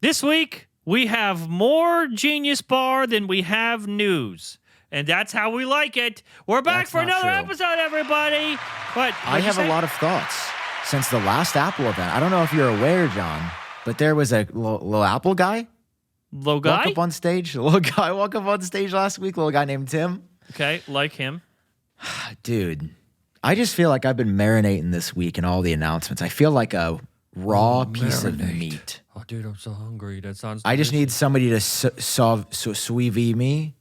This week, we have more Genius Bar than we have news. And that's how we like it. We're back for another episode, everybody. But I have a lot of thoughts since the last Apple event. I don't know if you're aware, John, but there was a little Apple guy. Little guy? Walk up on stage. Little guy walk up on stage last week. Little guy named Tim. Okay, like him. Dude, I just feel like I've been marinating this week in all the announcements. I feel like a raw piece of meat. Oh, dude, I'm so hungry. That sounds I just need somebody to sous vide me.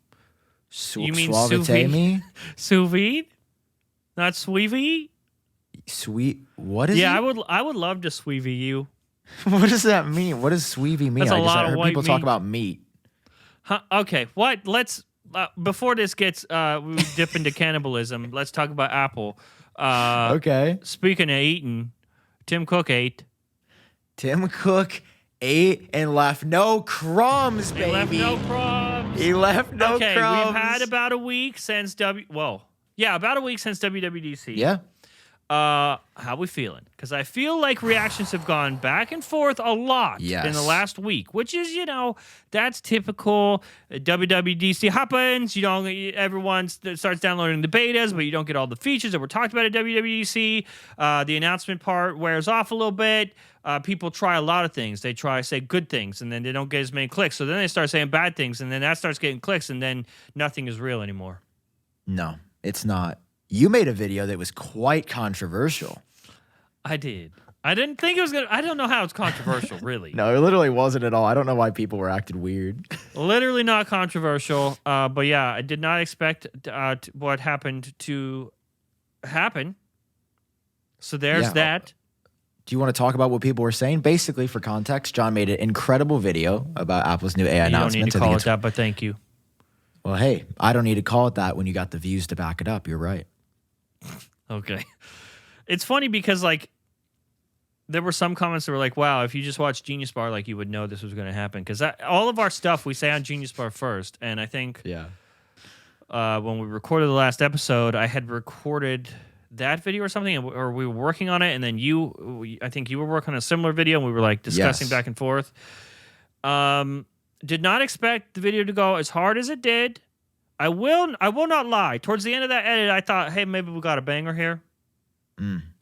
You mean suavite sous vide? me? Sous vide? Not sous vide? Sweet. What is it? Yeah, I would love to sous vide you. What does that mean? What does sous vide mean? That's a lot of heard white people meat. talk about meat. Huh, okay, what? Let's before this gets we dip into cannibalism. Let's talk about Apple. Okay. Speaking of eating, Tim Cook ate. Tim Cook ate and left no crumbs, baby. He left no crumbs. He left no crumbs. Okay, we've had about a week since about a week since WWDC. Yeah. How we feeling? Because I feel like reactions have gone back and forth a lot in the last week, which is, that's typical. WWDC happens. Everyone starts downloading the betas, but you don't get all the features that were talked about at WWDC. The announcement part wears off a little bit. People try a lot of things. They try to say good things, and then they don't get as many clicks. So then they start saying bad things, and then that starts getting clicks, and then nothing is real anymore. No, it's not. You made a video that was quite controversial. I did. I didn't think it was going to... I don't know how it's controversial, really. No, it literally wasn't at all. I don't know why people were acting weird. Literally not controversial. But yeah, I did not expect what happened to happen. So there's that. Do you want to talk about what people were saying? Basically, for context, John made an incredible video about Apple's new AI announcement. You don't need to call it that, but thank you. Well, hey, I don't need to call it that when you got the views to back it up. You're right. Okay. It's funny because, there were some comments that were like, wow, if you just watched Genius Bar, you would know this was going to happen. Because all of our stuff we say on Genius Bar first. And I think when we recorded the last episode, I had recorded that video or something, or we were working on it. And then I think you were working on a similar video, and we were discussing back and forth. Did not expect the video to go as hard as it did. I will not lie. Towards the end of that edit, I thought, hey, maybe we got a banger here.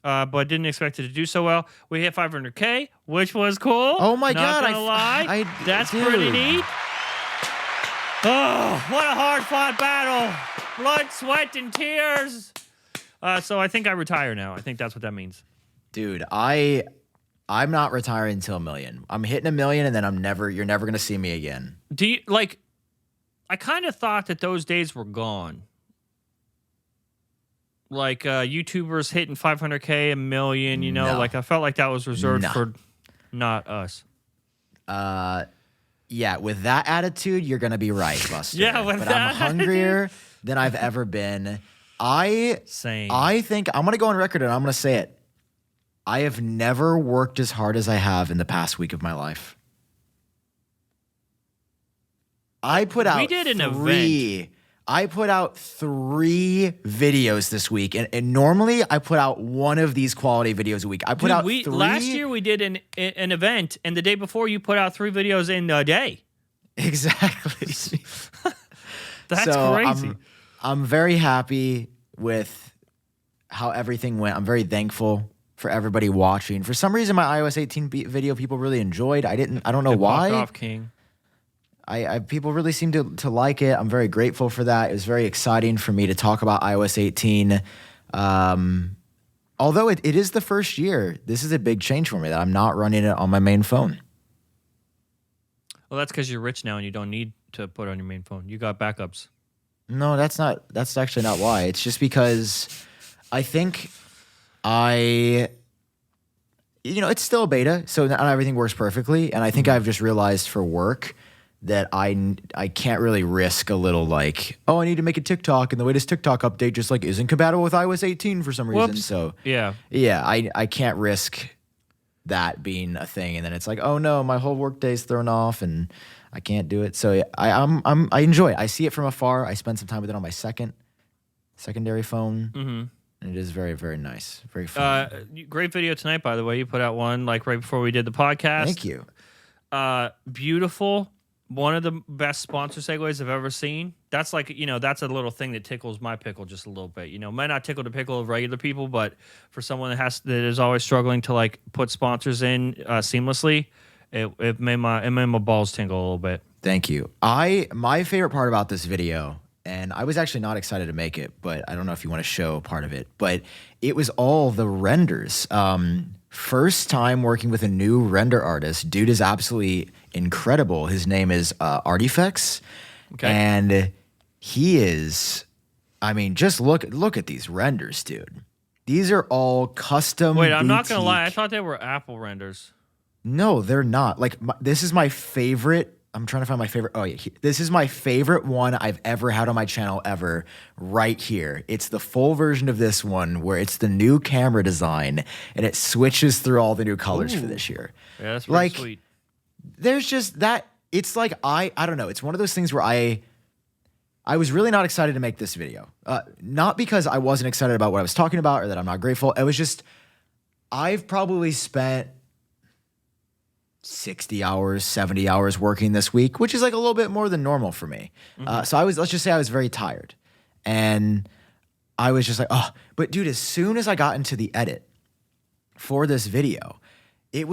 But didn't expect it to do so well. We hit 500K, which was cool. Oh my God! Not gonna lie, that's dude. pretty neat. Oh, what a hard-fought battle! Blood, sweat, and tears. So I think I retire now. I think that's what that means. Dude, I'm not retiring until 1 million. I'm hitting 1 million, and then you're never gonna see me again. Do you I kind of thought that those days were gone. YouTubers hitting 500K, 1 million, No. I felt like that was reserved for not us. Yeah, with that attitude, you're gonna be right, Buster. Yeah, with but that I'm hungrier than I've ever been. Same. I think I'm gonna go on record and I'm gonna say it. I have never worked as hard as I have in the past week of my life. I put out event. I put out 3 videos this week, and normally I put out one of these quality videos a week. I put out 3. Last year we did an event, and the day before you put out 3 videos in a day. Exactly. That's crazy. I'm very happy with how everything went. I'm very thankful for everybody watching. For some reason, my iOS 18 video people really enjoyed. I don't know why. Off, King. People really seem to like it. I'm very grateful for that. It was very exciting for me to talk about iOS 18. Although it is the first year, this is a big change for me that I'm not running it on my main phone. Well, that's because you're rich now and you don't need to put it on your main phone. You got backups. No, that's actually not why. It's just because I think it's still a beta, so not everything works perfectly. And I think I've just realized for work that I can't really risk a little I need to make a TikTok, and the latest TikTok update just isn't compatible with iOS 18 for some reason. Whoops. So yeah, I can't risk that being a thing, and then it's oh no, my whole work day's thrown off, and I can't do it. So yeah, I enjoy it. I see it from afar. I spend some time with it on my secondary phone. And it is very, very nice. Very fun. Great video tonight, by the way. You put out one right before we did the podcast. Thank you. Beautiful. One of the best sponsor segues I've ever seen. That's like, that's a little thing that tickles my pickle just a little bit. Might not tickle the pickle of regular people, but for someone that is always struggling to like put sponsors in seamlessly, it made my balls tingle a little bit. Thank you. My favorite part about this video, and I was actually not excited to make it, but I don't know if you want to show part of it, but it was all the renders. First time working with a new render artist. Dude is absolutely incredible. His name is Artifacts. Okay. And he is, I mean, just look at these renders, dude. These are all custom. Wait, I'm not going to lie. I thought they were Apple renders. No, they're not. Like, this is my favorite. I'm trying to find my favorite. Oh, yeah. This is my favorite one I've ever had on my channel ever, right here. It's the full version of this one where it's the new camera design and it switches through all the new colors for this year. Yeah, that's pretty sweet. There's just that. It's like, I don't know. It's one of those things where I was really not excited to make this video. Not because I wasn't excited about what I was talking about or that I'm not grateful. It was just, I've probably spent 60 hours, 70 hours working this week, which is like a little bit more than normal for me. So let's just say I was very tired. And I was just like, oh, but dude, as soon as I got into the edit for this video, it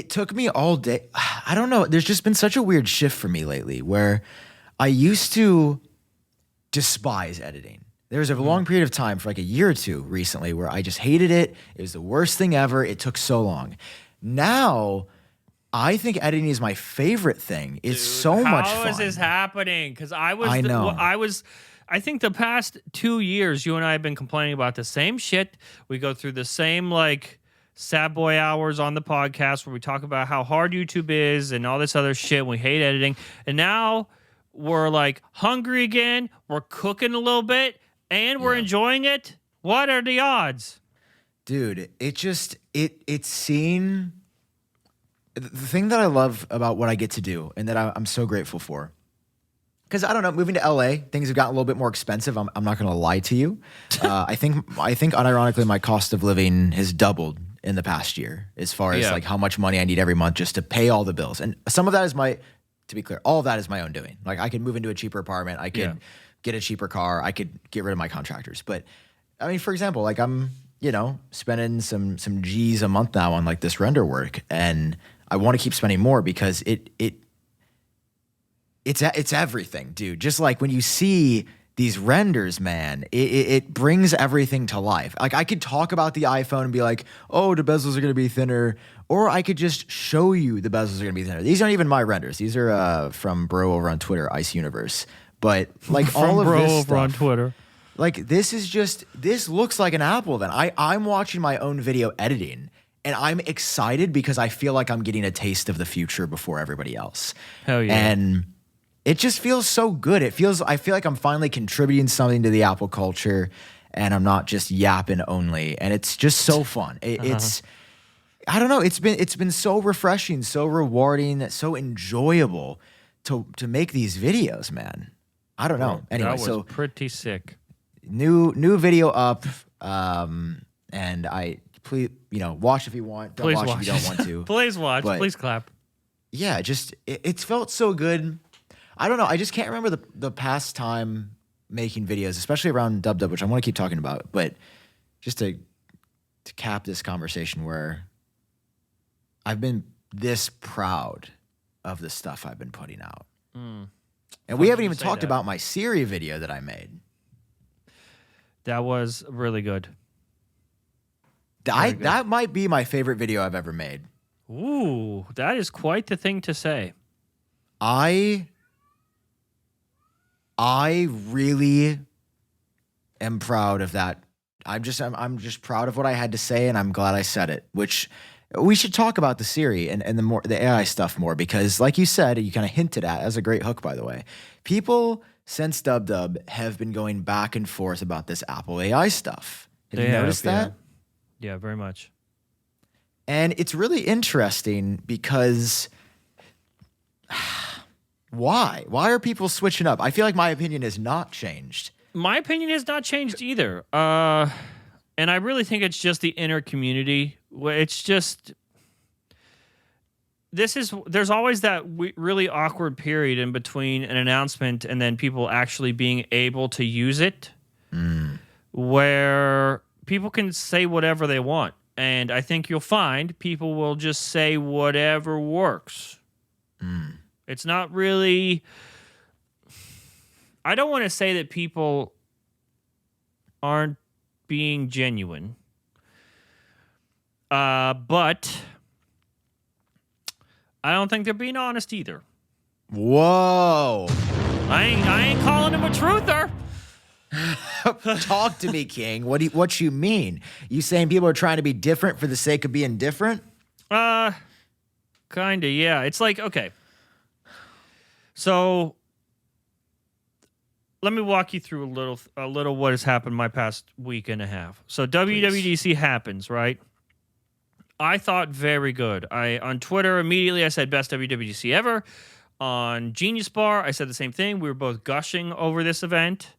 took me all day. I don't know. There's just been such a weird shift for me lately where I used to despise editing. There was a long period of time for like a year or two recently where I just hated it. It was the worst thing ever. It took so long. Now, I think editing is my favorite thing. It's so much fun. How is this happening? Because I think the past 2 years, you and I have been complaining about the same shit. We go through the same like sad boy hours on the podcast where we talk about how hard YouTube is and all this other shit. We hate editing. And now we're like hungry again. We're cooking a little bit and we're enjoying it. What are the odds? Dude, it's seen. The thing that I love about what I get to do and that I'm so grateful for, because I don't know, moving to LA, things have gotten a little bit more expensive. I'm not going to lie to you. I think unironically, my cost of living has doubled in the past year as far as like how much money I need every month just to pay all the bills. And some of that is to be clear, all of that is my own doing. Like I could move into a cheaper apartment. I could get a cheaper car. I could get rid of my contractors. But I mean, for example, like I'm, spending some G's a month now on like this render work, and I want to keep spending more because it's everything, dude. Just like when you see these renders, man, it brings everything to life. Like I could talk about the iPhone and be like, oh, the bezels are going to be thinner, or I could just show you the bezels are going to be thinner. These aren't even my renders. These are from bro over on Twitter, Ice Universe. But like all of bro this over stuff, on Twitter. Like this looks like an Apple then. I'm watching my own video editing and I'm excited because I feel like I'm getting a taste of the future before everybody else. Hell yeah. And it just feels so good. I feel like I'm finally contributing something to the Apple culture and I'm not just yapping only. And it's just so fun. It's, I don't know. It's been so refreshing, so rewarding, so enjoyable to make these videos, man. I don't know. Anyway, that was pretty sick. New video up, and please watch if you want. Don't watch if you don't want to. Please watch. But please clap. Yeah, just it felt so good. I don't know. I just can't remember the past time making videos, especially around WW, which I want to keep talking about. But just to cap this conversation, where I've been this proud of the stuff I've been putting out, and we haven't even talked about my Siri video that I made. That was really good. That might be my favorite video I've ever made. Ooh, that is quite the thing to say. I really am proud of that. I'm just proud of what I had to say, and I'm glad I said it. Which we should talk about the Siri and the AI stuff more, because, like you said, you kind of hinted at. That's a great hook, by the way. People since WW have been going back and forth about this Apple AI stuff. Have you noticed that? Yeah, very much. And it's really interesting because why? Why are people switching up? I feel like my opinion has not changed. My opinion has not changed either. And I really think it's just the inner community. It's just there's always that really awkward period in between an announcement and then people actually being able to use it, where people can say whatever they want. And I think you'll find people will just say whatever works. It's not really... I don't want to say that people aren't being genuine. But I don't think they're being honest either. Whoa. I ain't calling him a truther. Talk to me, King. What you mean? You saying people are trying to be different for the sake of being different? Kinda, yeah. It's like, okay. So let me walk you through a little what has happened my past week and a half. So WWDC happens, right? I thought very good. On Twitter immediately I said best WWDC ever. On Genius Bar I said the same thing. We were both gushing over this event.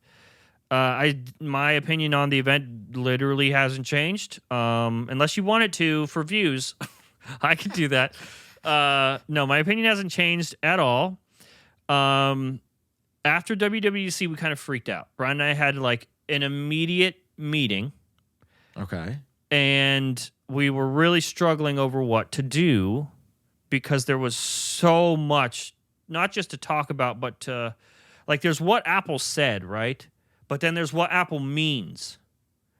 My opinion on the event literally hasn't changed. Unless you want it to for views, I could do that. No, my opinion hasn't changed at all. After WWDC, we kind of freaked out. Brian and I had like an immediate meeting. Okay. And we were really struggling over what to do because there was so much, not just to talk about, but to, like, there's what Apple said, right? But then there's what Apple means.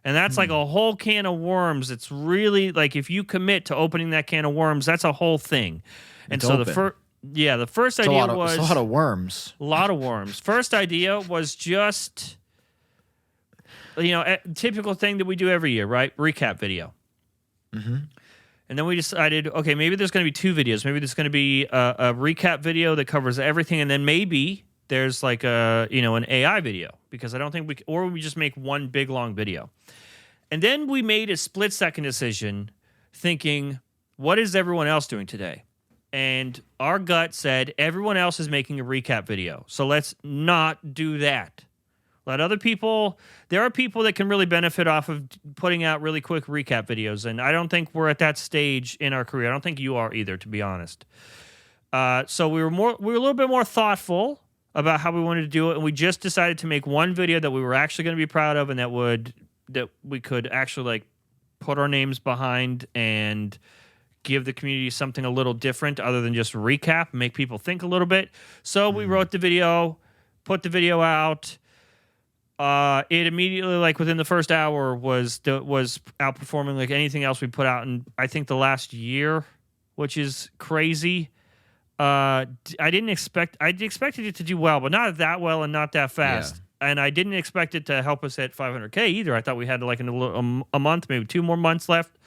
And that's like a whole can of worms. It's really, like, if you commit to opening that can of worms, that's a whole thing. And so the first idea was... It's a lot of worms. A lot of worms. First idea was just, a typical thing that we do every year, right? Recap video. Mm-hmm. And then we decided, okay, maybe there's going to be two videos. Maybe there's going to be a recap video that covers everything, and then maybe there's like an AI video, because I don't think or we just make one big long video. And then we made a split-second decision thinking, what is everyone else doing today? And our gut said, everyone else is making a recap video, so let's not do that. Let other people... There are people that can really benefit off of putting out really quick recap videos, and I don't think we're at that stage in our career. I don't think you are either, to be honest. So we were a little bit more thoughtful about how we wanted to do it, and we just decided to make one video that we were actually going to be proud of, and that we could actually like put our names behind and give the community something a little different other than just recap, make people think a little bit. So we wrote the video, put the video out. It immediately, like within the first hour, was outperforming like anything else we put out in, I think, the last year, which is crazy. I expected it to do well, but not that well and not that fast. Yeah. And I didn't expect it to help us hit 500K either. I thought we had like a month, maybe 2 more months left.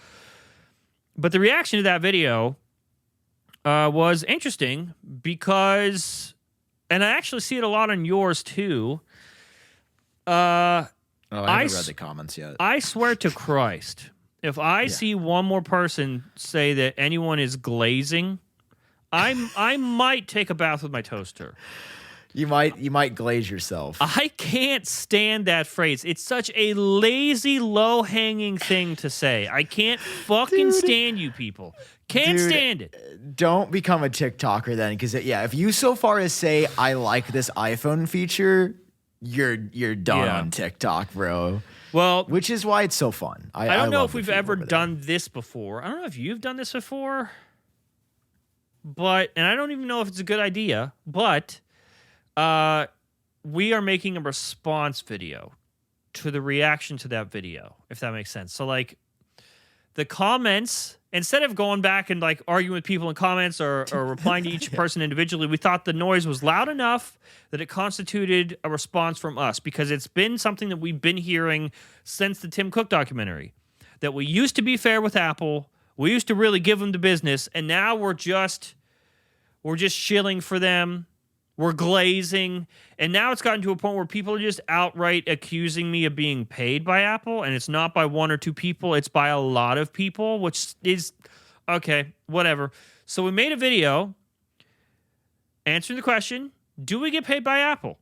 But the reaction to that video was interesting because, and I actually see it a lot on yours too. I haven't read the comments yet. I swear to Christ, if I see one more person say that anyone is glazing, I might take a bath with my toaster. You might glaze yourself. I can't stand that phrase. It's such a lazy, low-hanging thing to say. I can't fucking stand you people. Can't stand it. Don't become a TikToker then, because if you so far as say I like this iPhone feature, you're done on TikTok, bro. Well, which is why it's so fun. I don't know if we've ever done this before. I don't know if you've done this before, and I don't even know if it's a good idea, but we are making a response video to the reaction to that video, if that makes sense. So, like, the comments, instead of going back and, like, arguing with people in comments or replying to each person individually, we thought the noise was loud enough that it constituted a response from us, because it's been something that we've been hearing since the Tim Cook documentary, that we used to be fair with Apple, we used to really give them the business, and now we're just shilling for them. We're glazing, and now it's gotten to a point where people are just outright accusing me of being paid by Apple, and it's not by 1 or 2 people, it's by a lot of people, which is, okay, whatever. So we made a video answering the question, do we get paid by Apple?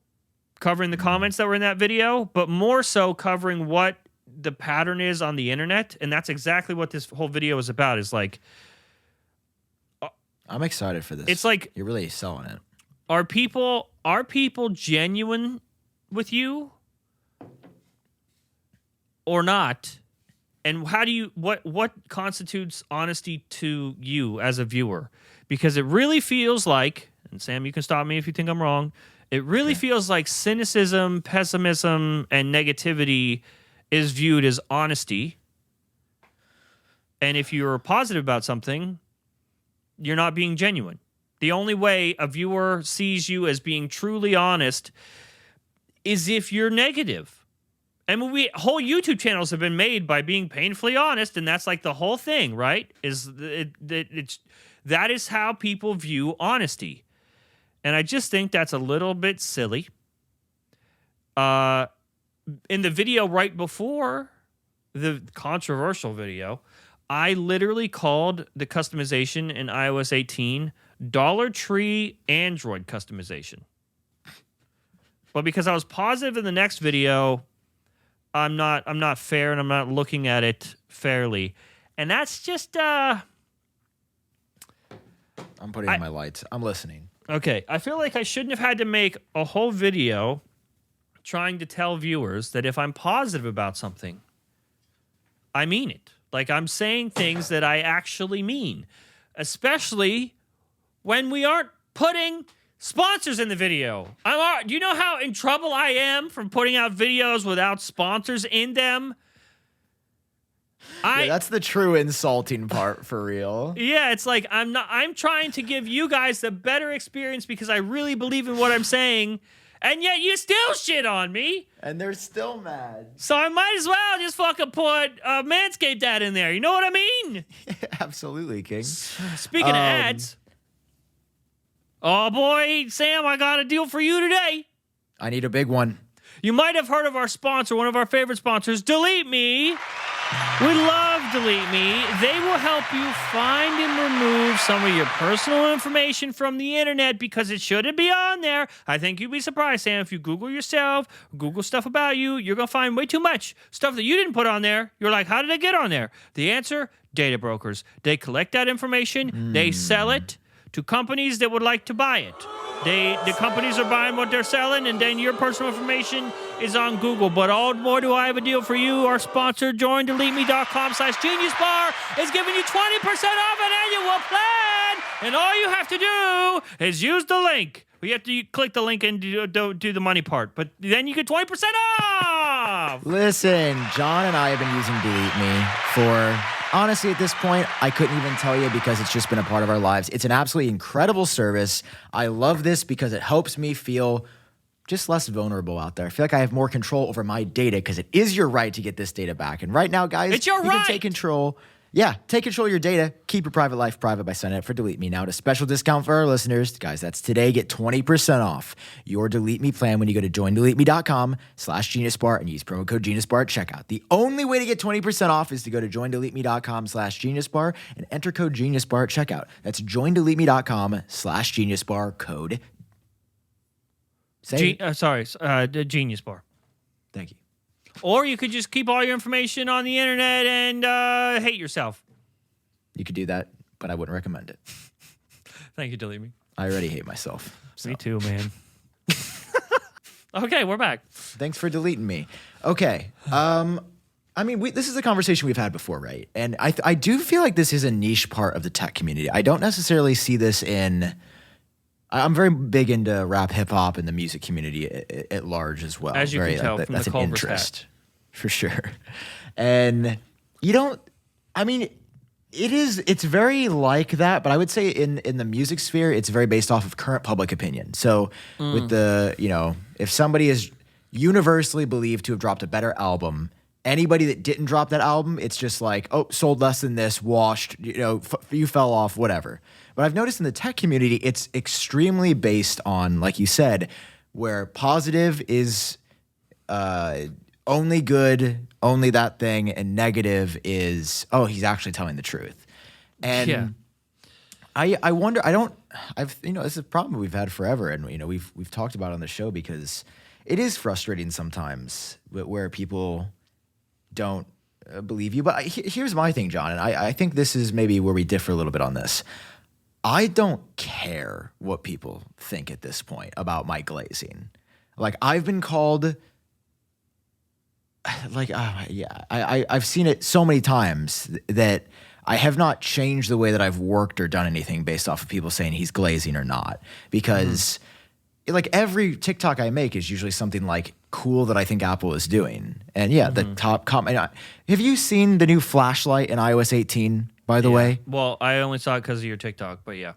Covering the comments that were in that video, but more so covering what the pattern is on the internet, and that's exactly what this whole video is about, is like, I'm excited for this. It's like you're really selling it. Are people genuine with you or not? And how do you what constitutes honesty to you as a viewer? Because it really feels like, and Sam, you can stop me if you think I'm wrong, it really feels like cynicism, pessimism, and negativity is viewed as honesty. And if you're positive about something, you're not being genuine. The only way a viewer sees you as being truly honest is if you're negative. I mean, whole YouTube channels have been made by being painfully honest, and that's like the whole thing, right? That is how people view honesty. And I just think that's a little bit silly. In the video right before the controversial video, I literally called the customization in iOS 18 Dollar Tree Android customization. But because I was positive in the next video, I'm not fair and I'm not looking at it fairly. And that's just I'm putting in my lights. I'm listening. Okay, I feel like I shouldn't have had to make a whole video trying to tell viewers that if I'm positive about something, I mean it. Like, I'm saying things that I actually mean, especially when we aren't putting sponsors in the video. Do you know how in trouble I am from putting out videos without sponsors in them? Yeah, that's the true insulting part for real. Yeah, it's like I'm trying to give you guys the better experience because I really believe in what I'm saying, and yet you still shit on me. And they're still mad. So I might as well just fucking put Manscaped ad in there. You know what I mean? Yeah, absolutely, King. Speaking of ads. Oh boy, Sam, I got a deal for you today. I need a big one. You might have heard of our sponsor, one of our favorite sponsors, Delete Me. We love Delete Me. They will help you find and remove some of your personal information from the internet because it shouldn't be on there. I think you'd be surprised, Sam, if you Google yourself, Google stuff about you, you're going to find way too much stuff that you didn't put on there. You're like, how did it get on there? The answer, data brokers. They collect that information, they sell it to companies that would like to buy it. The companies are buying what they're selling, and then your personal information is on Google. But all more do I have a deal for you. Our sponsor, joindeleteme.com/geniusbar, is giving you 20% off an annual plan. And all you have to do is use the link. You have to click the link and do the money part. But then you get 20% off. Listen, John and I have been using Delete Me for... Honestly, at this point, I couldn't even tell you because it's just been a part of our lives. It's an absolutely incredible service. I love this because it helps me feel just less vulnerable out there. I feel like I have more control over my data because it is your right to get this data back. And right now, guys, it's your you right. Can take control. Yeah, take control of your data. Keep your private life private by signing up for Delete Me now. At a special discount for our listeners. Guys, that's today. Get 20% off your Delete Me plan when you go to joindeleteme.com/geniusbar and use promo code GeniusBar at checkout. The only way to get 20% off is to go to joindeleteme.com/geniusbar and enter code GeniusBar at checkout. That's joindeleteme.com/geniusbar code. Genius Bar. Thank you. Or you could just keep all your information on the internet and hate yourself. You could do that, but I wouldn't recommend it. Thank you, Delete Me. I already hate myself. So. Me too, man. Okay, we're back. Thanks for deleting me. Okay. I mean, this is a conversation we've had before, right? And I do feel like this is a niche part of the tech community. I don't necessarily see this in... I'm very big into rap, hip hop, and the music community at large as well. As you can tell from that's the an Culver's interest, hat. for sure. And you don't. I mean, it's very like that, but I would say in the music sphere, it's very based off of current public opinion. So with if somebody is universally believed to have dropped a better album, anybody that didn't drop that album, it's just like, oh, sold less than this, washed, you fell off, whatever. But I've noticed in the tech community, it's extremely based on, like you said, where positive is only good, only that thing, and negative is, oh, he's actually telling the truth. And I wonder, this is a problem we've had forever, and we've talked about it on the show because it is frustrating sometimes where people don't believe you. But here's my thing, John, and I think this is maybe where we differ a little bit on this. I don't care what people think at this point about my glazing. Like, I've been called, like, I've seen it so many times that I have not changed the way that I've worked or done anything based off of people saying he's glazing or not. Because, like, every TikTok I make is usually something, like, cool that I think Apple is doing. And, yeah, the top comment. Have you seen the new flashlight in iOS 18, by the way? Well, I only saw it because of your TikTok, but yeah.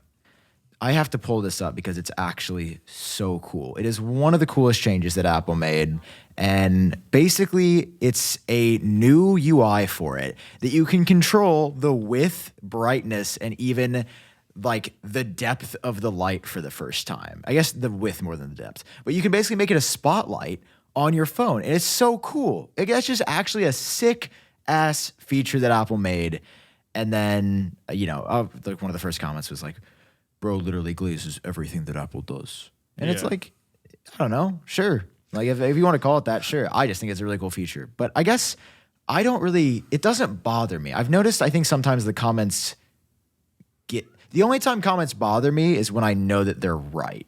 I have to pull this up because it's actually so cool. It is one of the coolest changes that Apple made. And basically, it's a new UI for it that you can control the width, brightness, and even like the depth of the light for the first time. I guess the width more than the depth. But you can basically make it a spotlight on your phone. And it's so cool. That's just actually a sick-ass feature that Apple made. And then, like one of the first comments was like, bro literally glazes everything that Apple does. And it's like, I don't know, sure. Like if you want to call it that, sure. I just think it's a really cool feature. But I guess it doesn't bother me. I've noticed, I think sometimes the comments the only time comments bother me is when I know that they're right.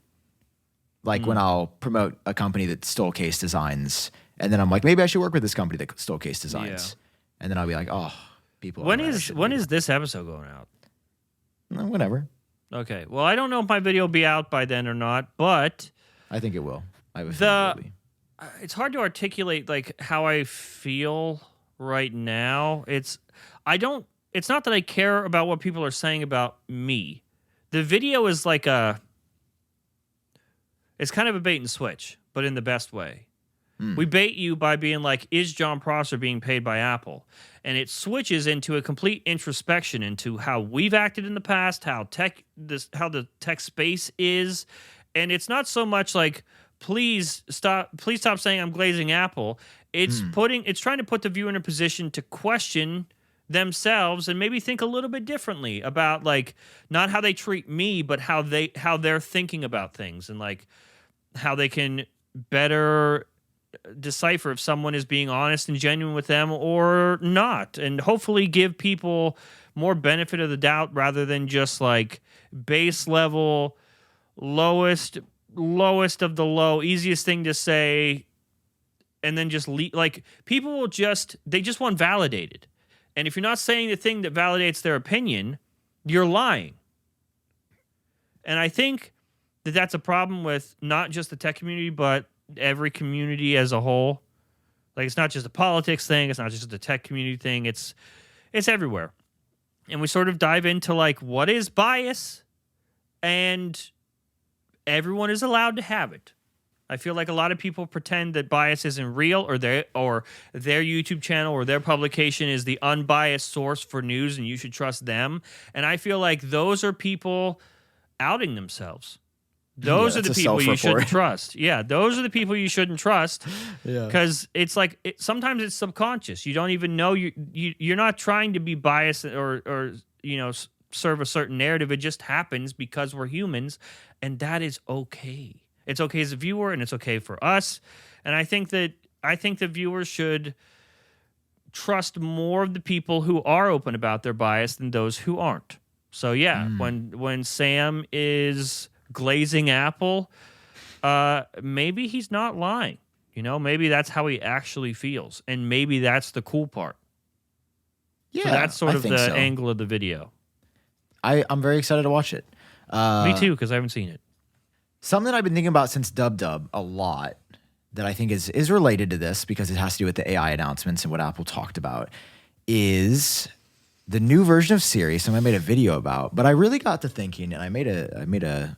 Like when I'll promote a company that stole case designs, and then I'm like, maybe I should work with this company that stole case designs. And then I'll be like, oh, people. When is this episode going out? Whenever. Okay. Well, I don't know if my video will be out by then or not, but I think it will. I have a feeling it will be. It's hard to articulate like how I feel right now. It's not that I care about what people are saying about me. The video is like it's kind of a bait and switch, but in the best way. We bait you by being like, is John Prosser being paid by Apple? And it switches into a complete introspection into how we've acted in the past, how the tech space is. And it's not so much like, please stop saying I'm glazing Apple. It's trying to put the viewer in a position to question themselves and maybe think a little bit differently about like not how they treat me, but how they're thinking about things, and like how they can better decipher if someone is being honest and genuine with them or not, and hopefully give people more benefit of the doubt rather than just like base level, lowest of the low, easiest thing to say, and then just like people will they just want validated. And if you're not saying the thing that validates their opinion, you're lying. And I think that that's a problem with not just the tech community, but every community as a whole. Like, it's not just a politics thing. It's not just a tech community thing. It's everywhere. And we sort of dive into, like, what is bias? And everyone is allowed to have it. I feel like a lot of people pretend that bias isn't real, or their YouTube channel or their publication is the unbiased source for news and you should trust them. And I feel like those are people outing themselves. Those are the people you shouldn't trust. Yeah, those are the people you shouldn't trust. Yeah, because it's like sometimes it's subconscious. You don't even know you're not trying to be biased or serve a certain narrative. It just happens because we're humans, and that is okay. It's okay as a viewer, and it's okay for us. And I think that viewers should trust more of the people who are open about their bias than those who aren't. So yeah, when Sam is glazing Apple, maybe he's not lying. Maybe that's how he actually feels, and maybe that's the cool part. Yeah, so that's sort of the angle of the video. I'm very excited to watch it. Me too, because I haven't seen it. Something that I've been thinking about since Dub a lot that I think is related to this, because it has to do with the AI announcements and what Apple talked about, is the new version of Siri. Something I made a video about, but I really got to thinking, and I made a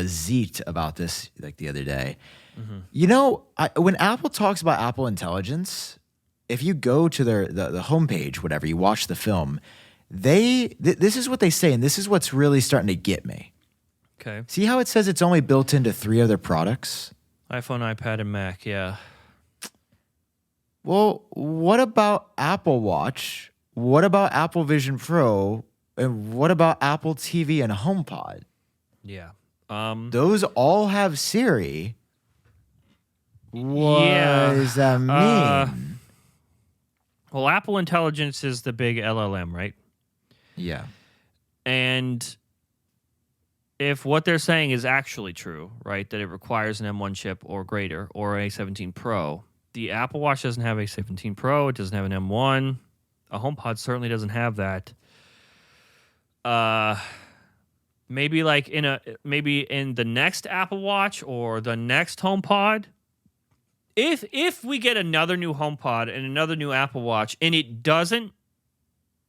zeet about this like the other day. When Apple talks about Apple Intelligence, if you go to the homepage, whatever, you watch the film, this is what they say, and this is what's really starting to get me. Okay. See how it says it's only built into 3 other products? iPhone, iPad, and Mac, yeah. Well, what about Apple Watch? What about Apple Vision Pro? And what about Apple TV and HomePod? Yeah. Those all have Siri. What does that mean? Well, Apple Intelligence is the big LLM, right? Yeah. And if what they're saying is actually true, right, that it requires an M1 chip or greater or a 17 Pro, the Apple Watch doesn't have a 17 Pro. It doesn't have an M1. A HomePod certainly doesn't have that. Maybe in the next Apple Watch or the next HomePod. If we get another new HomePod and another new Apple Watch and it doesn't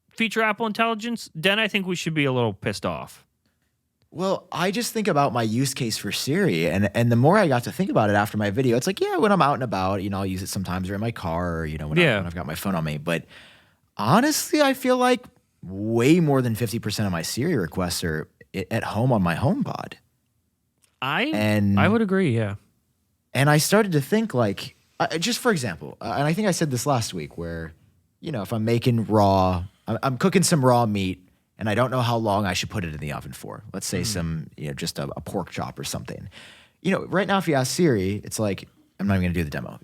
feature Apple Intelligence, then I think we should be a little pissed off. Well, I just think about my use case for Siri, and the more I got to think about it after my video, it's like, yeah, when I'm out and about, I'll use it sometimes, or in my car, or when I've got my phone on me. But honestly, I feel like way more than 50% of my Siri requests are at home on my HomePod. I would agree, yeah. And I started to think, like, just for example, and I think I said this last week, where, if I'm making I'm cooking some raw meat, and I don't know how long I should put it in the oven for. Let's say some, just a pork chop or something. Right now, if you ask Siri, it's like, I'm not even going to do the demo.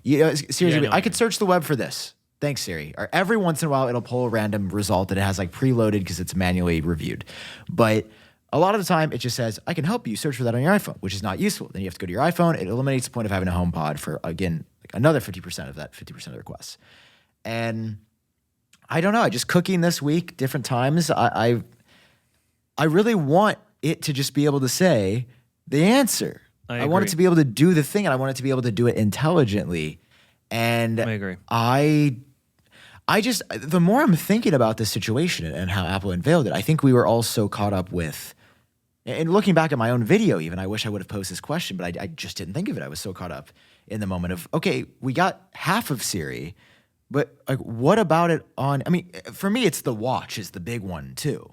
Seriously, I could search the web for this. Thanks, Siri. Or every once in a while, it'll pull a random result that it has like preloaded because it's manually reviewed. But a lot of the time, it just says, I can help you search for that on your iPhone, which is not useful. Then you have to go to your iPhone. It eliminates the point of having a HomePod for, again, like another 50% of that 50% of the requests. And I don't know. Just cooking this week, different times. I really want it to just be able to say the answer. I want it to be able to do the thing, and I want it to be able to do it intelligently. And I agree. I just, the more I'm thinking about this situation and how Apple unveiled it, I think we were all so caught up with, and looking back at my own video even, I wish I would have posed this question, but I just didn't think of it. I was so caught up in the moment of, okay, we got half of Siri, but like, what about it on, for me, it's the watch is the big one too.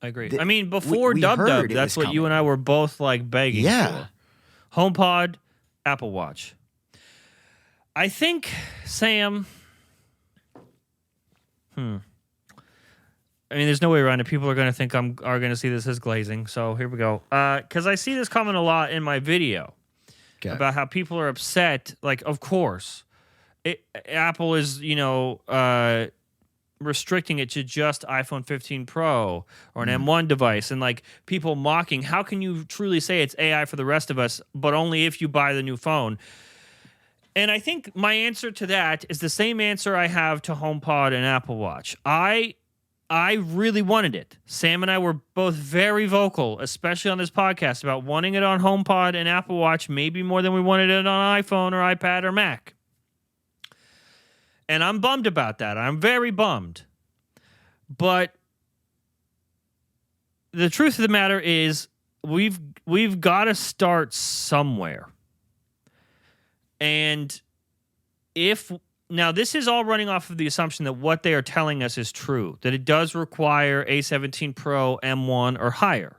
I agree. Before Dub, that's what you and I were both like begging for. HomePod, Apple Watch. I think, Sam, there's no way around it. People are going to think are going to see this as glazing. So here we go. Because I see this comment a lot in my video about how people are upset. Like, of course, Apple is, restricting it to just iPhone 15 Pro or an M1 device, and like people mocking, how can you truly say it's AI for the rest of us, but only if you buy the new phone? And I think my answer to that is the same answer I have to HomePod and Apple Watch. I really wanted it. Sam and I were both very vocal, especially on this podcast, about wanting it on HomePod and Apple Watch, maybe more than we wanted it on iPhone or iPad or Mac. And I'm bummed about that. I'm very bummed. But the truth of the matter is we've got to start somewhere. And now this is all running off of the assumption that what they are telling us is true, that it does require a 17 Pro M1 or higher.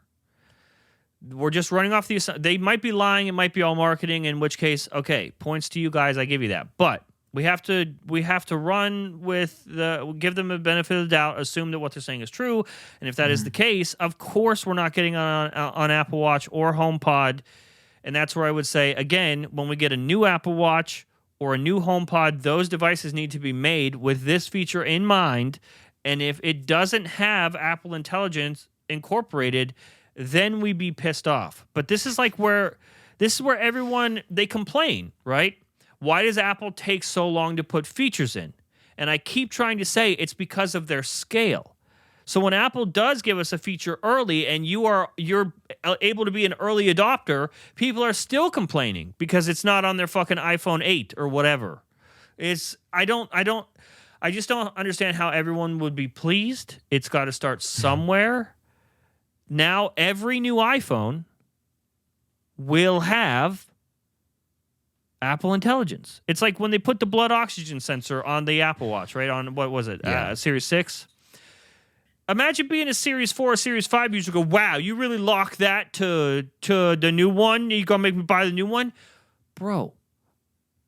We're just running off the assumption. They might be lying. It might be all marketing, in which case, okay, points to you guys. I give you that. But we have to run with give them a benefit of the doubt, assume that what they're saying is true, and if that is the case, of course we're not getting on Apple Watch or HomePod, and that's where I would say again, when we get a new Apple Watch or a new HomePod, those devices need to be made with this feature in mind, and if it doesn't have Apple Intelligence incorporated, then we'd be pissed off. But this is where everyone they complain, right? Why does Apple take so long to put features in? And I keep trying to say it's because of their scale. So when Apple does give us a feature early and you're able to be an early adopter, people are still complaining because it's not on their fucking iPhone 8 or whatever. I just don't understand how everyone would be pleased. It's got to start somewhere. Now every new iPhone will have Apple Intelligence. It's like when they put the blood oxygen sensor on the Apple Watch, right? On, what was it? Series 6? Imagine being a Series 4 or Series 5 user, go, wow, you really lock that to the new one? You going to make me buy the new one? Bro,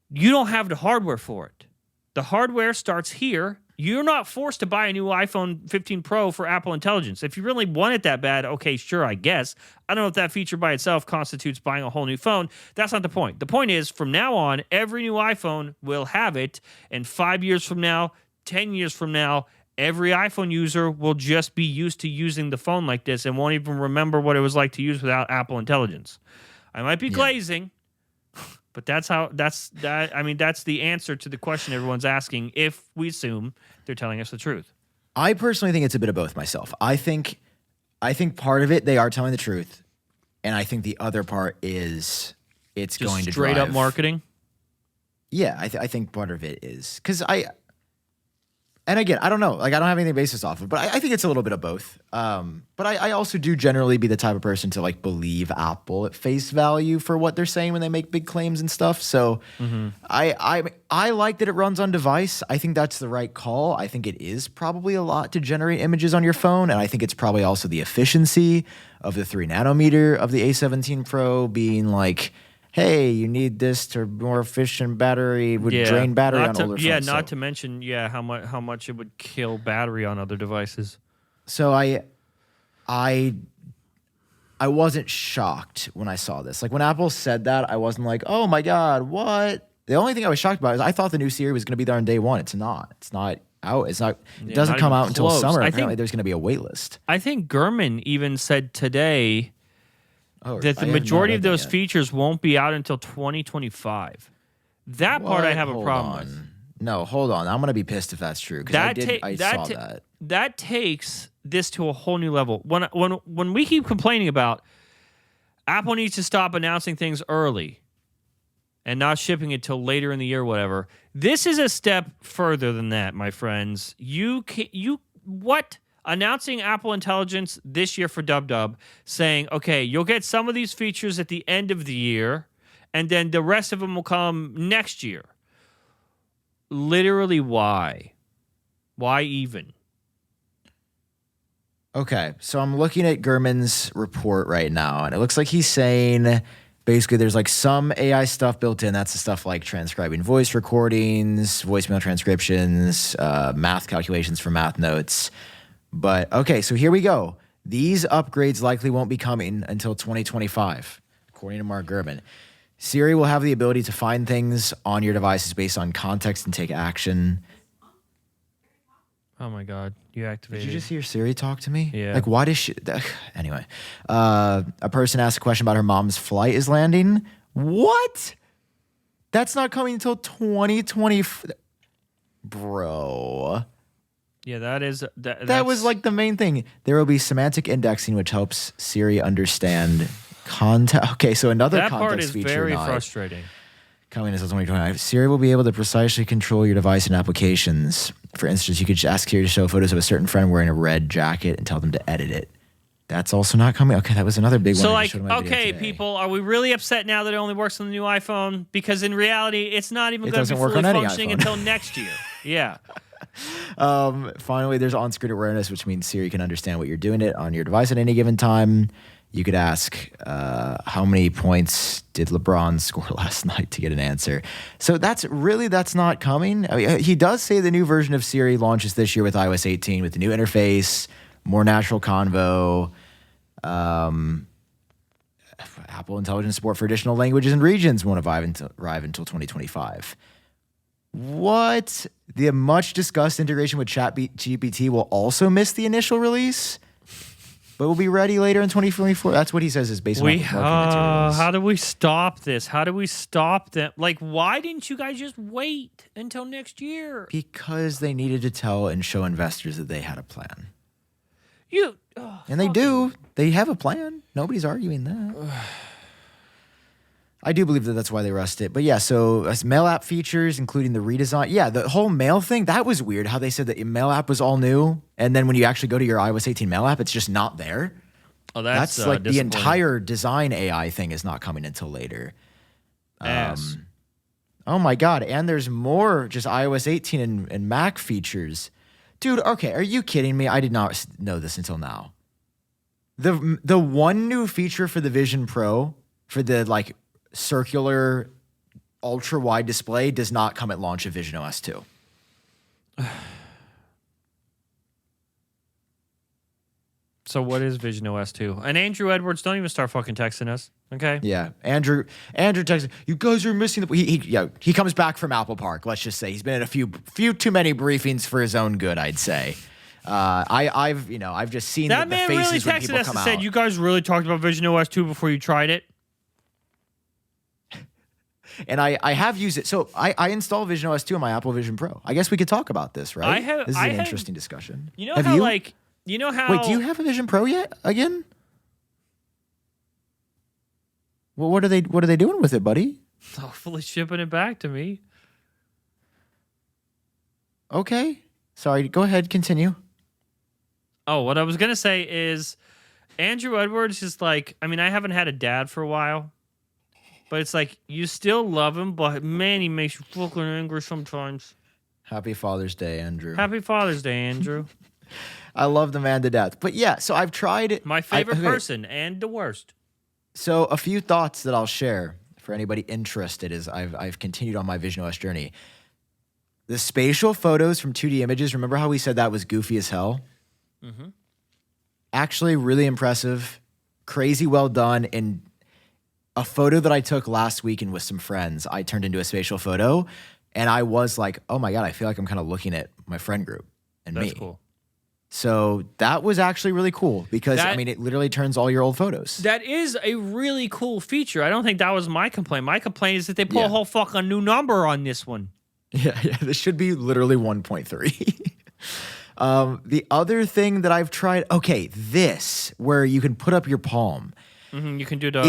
you don't have the hardware for it. The hardware starts here. You're not forced to buy a new iPhone 15 Pro for Apple Intelligence. If you really want it that bad, okay, sure, I guess. I don't know if that feature by itself constitutes buying a whole new phone. That's not the point. The point is, from now on, every new iPhone will have it, and 5 years from now, 10 years from now, every iPhone user will just be used to using the phone like this and won't even remember what it was like to use without Apple Intelligence. I might be glazing, but that's the answer to the question everyone's asking if we assume they're telling us the truth. I personally think it's a bit of both myself. I think part of it, they are telling the truth. And I think the other part is it's just going to straight drive, up marketing. Yeah, I think part of it is because and again, I don't know. Like, I don't have anything basis off of, but I think it's a little bit of both. But I also do generally be the type of person to like believe Apple at face value for what they're saying when they make big claims and stuff. So I like that it runs on device. I think that's the right call. I think it is probably a lot to generate images on your phone, and I think it's probably also the efficiency of the 3 nanometer of the A17 Pro being like, hey, you need this to more efficient battery, would drain battery on older phones. Yeah, not to mention, how much it would kill battery on other devices. So I wasn't shocked when I saw this. Like, when Apple said that, I wasn't like, oh my God, what? The only thing I was shocked about is I thought the new Siri was going to be there on day one. It's not. It's not out. It's not. It doesn't come out until summer. Apparently, there's going to be a wait list. I think Gurman even said today that the majority of those features won't be out until 2025. That part I have a problem with. No, hold on. I'm going to be pissed if that's true, because I saw that. That takes this to a whole new level. When we keep complaining about Apple needs to stop announcing things early and not shipping it till later in the year or whatever, this is a step further than that, my friends. Announcing Apple Intelligence this year for DubDub, saying, okay, you'll get some of these features at the end of the year, and then the rest of them will come next year. Literally, why? Why even? Okay, so I'm looking at Gurman's report right now, and it looks like he's saying basically there's like some AI stuff built in. That's the stuff like transcribing voice recordings, voicemail transcriptions, math calculations for math notes. But okay, so here we go. These upgrades likely won't be coming until 2025, according to Mark Gurman. Siri will have the ability to find things on your devices based on context and take action. Oh my God, you activated. Did you just hear Siri talk to me? Yeah. Like, why does she? Anyway, a person asked a question about her mom's flight is landing. What? That's not coming until 2020. Bro. Yeah, that is that was like the main thing. There will be semantic indexing, which helps Siri understand context. Okay, so another that context part is feature very frustrating. Coming until 2025. Siri will be able to precisely control your device and applications. For instance, you could just ask Siri to show photos of a certain friend wearing a red jacket and tell them to edit it. That's also not coming. Okay, that was another big one. So, like, okay, people, are we really upset now that it only works on the new iPhone? Because in reality, it's not even going to be fully functioning until next year. Yeah. Finally, there's on-screen awareness, which means Siri can understand what you're doing on your device at any given time. You could ask, how many points did LeBron score last night to get an answer? So that's not coming. I mean, he does say the new version of Siri launches this year with iOS 18 with the new interface, more natural convo, Apple Intelligence support for additional languages and regions won't arrive until 2025. What? The much discussed integration with ChatGPT will also miss the initial release, but will be ready later in 2024. That's what he says is based on marketing materials. How do we stop this? How do we stop them? Like, why didn't you guys just wait until next year? Because they needed to tell and show investors that they had a plan. And they do. They have a plan. Nobody's arguing that. I do believe that that's why they rushed it. But yeah, so mail app features, including the redesign. Yeah, the whole mail thing, that was weird how they said that mail app was all new. And then when you actually go to your iOS 18 mail app, it's just not there. Oh, that's like the entire design AI thing is not coming until later. Oh my God. And there's more just iOS 18 and Mac features. Dude, okay, are you kidding me? I did not know this until now. The one new feature for the Vision Pro, for the like circular ultra wide display, does not come at launch of Vision OS 2. So what is Vision OS 2? And Andrew Edwards, don't even start fucking texting us, okay? Yeah, Andrew texted, you guys are missing the... He comes back from Apple Park, let's just say. He's been at a few too many briefings for his own good, I'd say. I've just seen that the man faces really when texted people us come and out. said, "You guys really talked about Vision OS 2 before you tried it." And I have used it. So I install Vision OS 2 on my Apple Vision Pro. I guess we could talk about this, right? This is an interesting discussion. You know how like you know how? Wait, do you have a Vision Pro yet? Again? Well, what are they doing with it, buddy? Hopefully shipping it back to me. Okay. Sorry. Go ahead. Continue. Oh, what I was gonna say is, Andrew Edwards is like. I mean, I haven't had a dad for a while. But it's like, you still love him, but man, he makes you fucking angry sometimes. Happy Father's Day, Andrew. Happy Father's Day, Andrew. I love the man to death. But yeah, so I've tried. My favorite person and the worst. So a few thoughts that I'll share for anybody interested as I've continued on my Vision OS journey. The spatial photos from 2D images, remember how we said that was goofy as hell? Mm-hmm. Actually, really impressive, crazy well done, and a photo that I took last weekend with some friends, I turned into a spatial photo, and I was like, oh my God, I feel like I'm kind of looking at my friend group and me. That's cool. So that was actually really cool because, it literally turns all your old photos. That is a really cool feature. I don't think that was my complaint. My complaint is that they put a whole fucking new number on this one. Yeah, this should be literally 1.3. The other thing that I've tried, this, where you can put up your palm. Mm-hmm, you can do the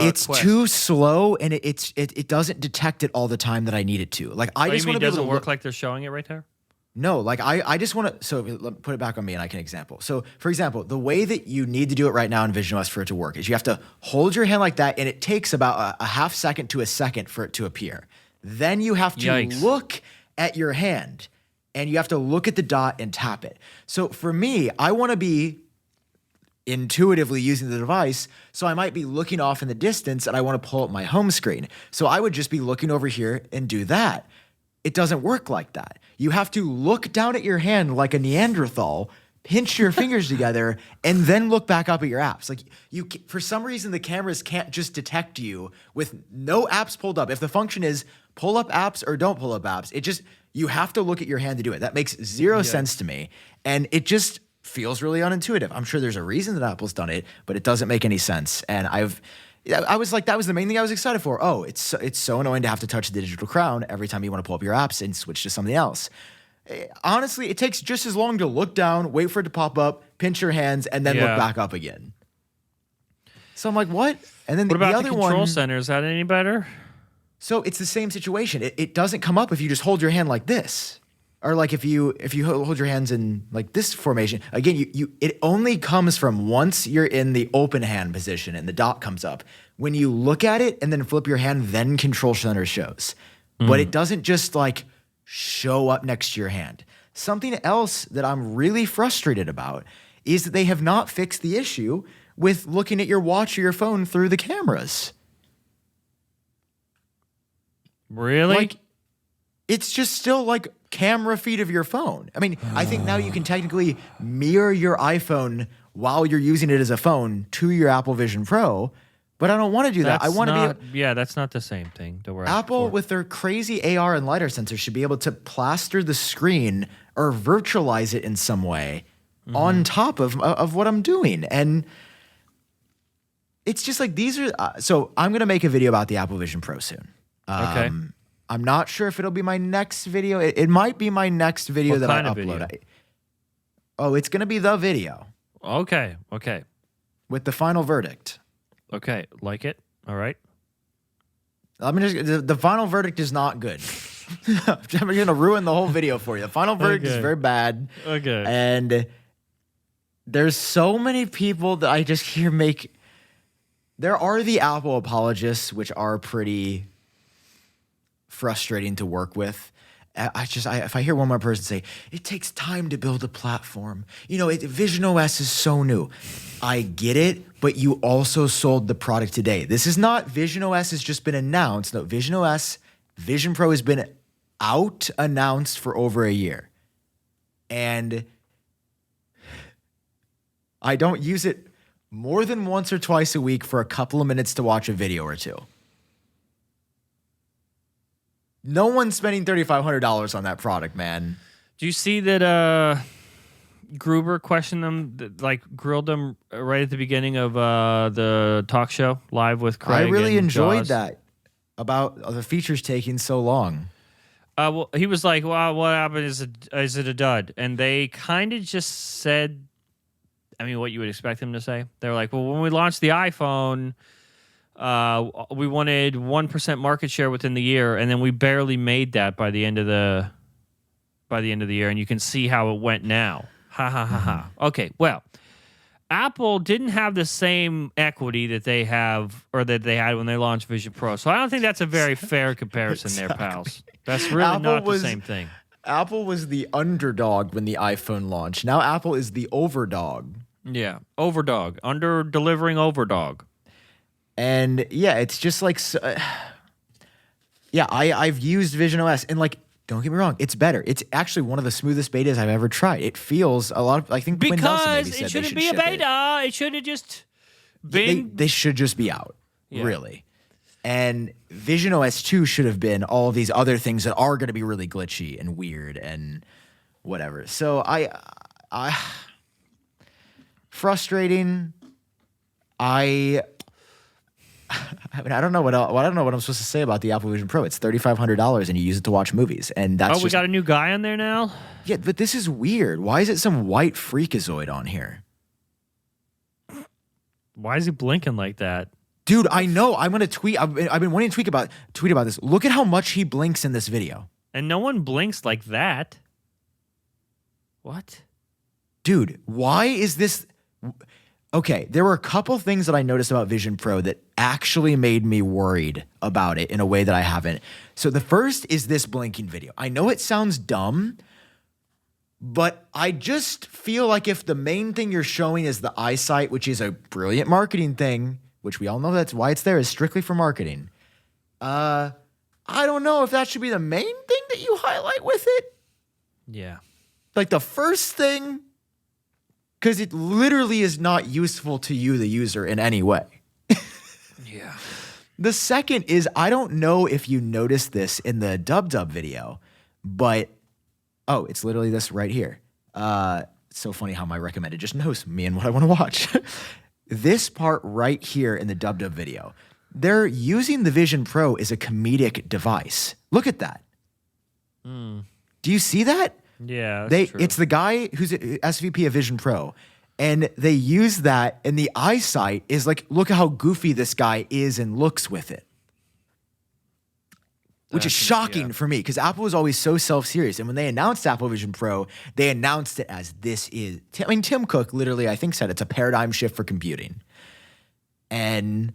it's quest. too slow and it doesn't detect it all the time that I need it to. Like I just want to be able to doesn't work like they're showing it right there? No, like I just want to. So put it back on me and I can example. So for example, the way that you need to do it right now in Vision OS for it to work is you have to hold your hand like that, and it takes about a half second to a second for it to appear. Then you have to look at your hand, and you have to look at the dot and tap it. So for me, I want to be intuitively using the device, so I might be looking off in the distance and I want to pull up my home screen. So I would just be looking over here and do that. It doesn't work like that. You have to look down at your hand like a Neanderthal, pinch your fingers together, and then look back up at your apps. Like for some reason, the cameras can't just detect you with no apps pulled up. If the function is pull up apps or don't pull up apps, you have to look at your hand to do it. That makes zero sense to me. And it just feels really unintuitive. I'm sure there's a reason that Apple's done it, but it doesn't make any sense. And I was like, that was the main thing I was excited for. Oh, it's so annoying to have to touch the digital crown every time you want to pull up your apps and switch to something else. Honestly, it takes just as long to look down, wait for it to pop up, pinch your hands, and then look back up again. So I'm like, what? And then what about the other control center? Is that any better? So it's the same situation. It doesn't come up if you just hold your hand like this. Or like if you hold your hands in like this formation, again, it only comes from once you're in the open hand position and the dot comes up. When you look at it and then flip your hand, then control center shows. But it doesn't just like show up next to your hand. Something else that I'm really frustrated about is that they have not fixed the issue with looking at your watch or your phone through the cameras. Really? Like, it's just still like camera feed of your phone. I mean, I think now you can technically mirror your iPhone while you're using it as a phone to your Apple Vision Pro, but I don't want to do that. I want to be... Yeah, that's not the same thing that we're Apple, with their crazy AR and LiDAR sensors, should be able to plaster the screen or virtualize it in some way on top of what I'm doing. And it's just like these are... so I'm going to make a video about the Apple Vision Pro soon. Okay. I'm not sure if it'll be my next video. It might be my next video that I upload. It's going to be the video. Okay. With the final verdict. Okay. Like it? All right. The final verdict is not good. I'm going to ruin the whole video for you. The final verdict is very bad. Okay. And there's so many people that I just hear make... There are the Apple apologists, which are pretty... frustrating to work with. If I hear one more person say, it takes time to build a platform. Vision OS is so new. I get it, but you also sold the product today. This is not Vision OS has just been announced. No, Vision OS, Vision Pro has been out announced for over a year. And I don't use it more than once or twice a week for a couple of minutes to watch a video or two. No one's spending $3,500 on that product, man. Do you see that Gruber questioned them, like grilled them right at the beginning of the talk show live with Craig. I really and enjoyed Jaws. that about the features taking so long. Well, he was like, "Well, what happened? Is it a dud?" And they kind of just said, I mean, what you would expect them to say. They were like, "Well, when we launched the iPhone, we wanted 1% market share within the year, and then we barely made that by the end of the year, and you can see how it went now." Ha ha ha ha. Okay, well, Apple didn't have the same equity that they have or that they had when they launched Vision Pro. So I don't think that's a very fair comparison there, pals. That's really not the same thing. Apple was the underdog when the iPhone launched. Now Apple is the overdog. Yeah, overdog. Under-delivering overdog. And yeah, it's just like, I've used Vision OS and like, don't get me wrong, it's better. It's actually one of the smoothest betas I've ever tried. It feels a lot of, I think Quinn Nelson maybe said it shouldn't be a ship beta. It should have just been. They should just be out, really. And Vision OS 2 should have been all of these other things that are going to be really glitchy and weird and whatever. So I frustrating. I mean, I don't know what I'm supposed to say about the Apple Vision Pro. It's $3,500 and you use it to watch movies, and that's. Oh, we got a new guy on there now. Yeah, but this is weird. Why is it some white freakazoid on here? Why is he blinking like that? Dude, I know. I'm gonna tweet. I've been wanting to tweet about this. Look at how much he blinks in this video. And no one blinks like that. What? Dude, why is this? Okay, there were a couple things that I noticed about Vision Pro that actually made me worried about it in a way that I haven't. So the first is this blinking video. I know it sounds dumb, but I just feel like if the main thing you're showing is the eyesight, which is a brilliant marketing thing, which we all know that's why it's there, is strictly for marketing. I don't know if that should be the main thing that you highlight with it. Yeah. Like the first thing, because it literally is not useful to you, the user, in any way. Yeah. The second is, I don't know if you noticed this in the dub video, but, oh, it's literally this right here. It's so funny how my recommended just knows me and what I want to watch. This part right here in the dub video, they're using the Vision Pro as a comedic device. Look at that. Do you see that? Yeah, that's true. It's the guy who's SVP of Vision Pro, and they use that, and the eyesight is like, look at how goofy this guy is and looks with it. Which is shocking for me, because Apple was always so self-serious. And when they announced Apple Vision Pro, they announced it as this is, I mean, Tim Cook literally, I think, said it's a paradigm shift for computing. And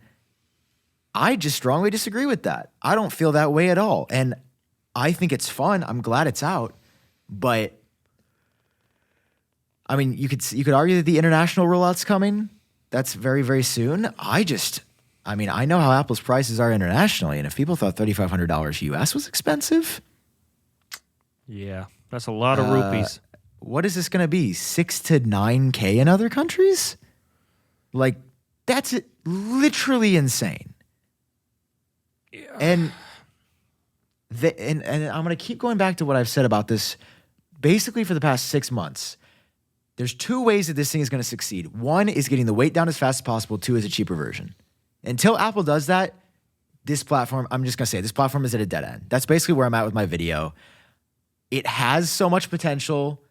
I just strongly disagree with that. I don't feel that way at all. And I think it's fun. I'm glad it's out. But I mean, you could argue that the international rollout's coming. That's very, very soon. I know how Apple's prices are internationally, and if people thought $3,500 US was expensive, yeah, that's a lot of rupees. What is this going to be? 6 to 9K in other countries? Like, that's literally insane. Yeah. And I'm going to keep going back to what I've said about this basically for the past 6 months. There's two ways that this thing is going to succeed. One is getting the weight down as fast as possible. Two is a cheaper version. Until Apple does that, this platform, I'm just going to say, this platform is at a dead end. That's basically where I'm at with my video. It has so much potential.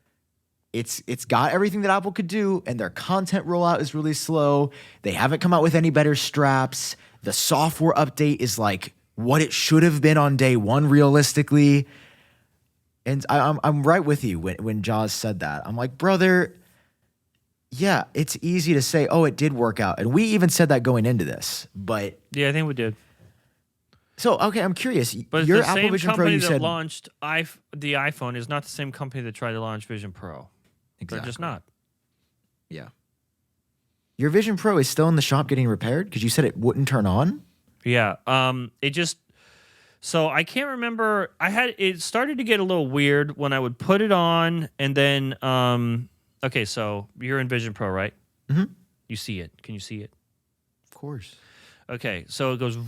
It's got everything that Apple could do, and their content rollout is really slow. They haven't come out with any better straps. The software update is like what it should have been on day one, realistically. And I'm right with you when Jaws said that. I'm like, brother, yeah, it's easy to say, oh, it did work out. And we even said that going into this. But yeah, I think we did. So, okay, I'm curious. But your the Apple same Vision Pro, company you that said launched the iPhone is not the same company that tried to launch Vision Pro. Exactly. They're just not. Yeah. Your Vision Pro is still in the shop getting repaired because you said it wouldn't turn on? Yeah. It just... So I can't remember. It started to get a little weird when I would put it on, and then okay, so you're in Vision Pro, right? Mm-hmm. You see it. Can you see it? Of course. Okay, so it goes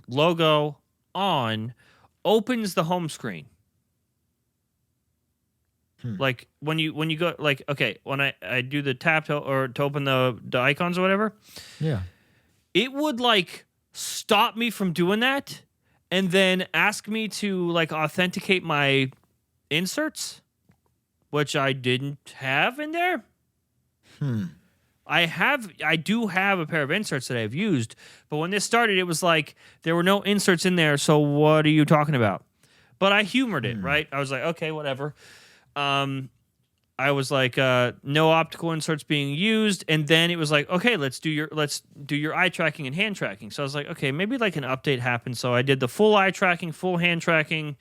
logo on, opens the home screen. Like when you go like okay, when I do the tap to open the icons or whatever, Yeah. it would like stop me from doing that and then ask me to like authenticate my inserts, which I didn't have in there. I do have a pair of inserts that I've used, but when this started, it was like there were no inserts in there. So what are you talking about? But I humored it, right? I was like, okay, whatever. I was like, no optical inserts being used, and then it was like, okay, let's do your eye tracking and hand tracking. So I was like, okay, maybe like an update happened. So I did the full eye tracking, full hand tracking,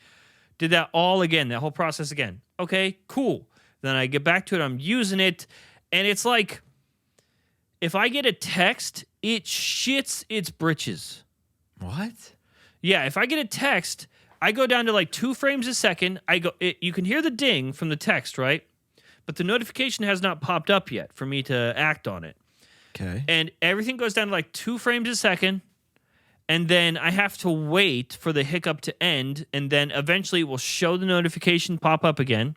did that all again, that whole process again. Okay, cool. Then I get back to it, I'm using it, and it's like, if I get a text, it shits its britches. What? Yeah, if I get a text, I go down to like 2 frames a second. You can hear the ding from the text, right? But the notification has not popped up yet for me to act on it. Okay. And everything goes down to like 2 frames a second. And then I have to wait for the hiccup to end. And then eventually it will show the notification pop up again.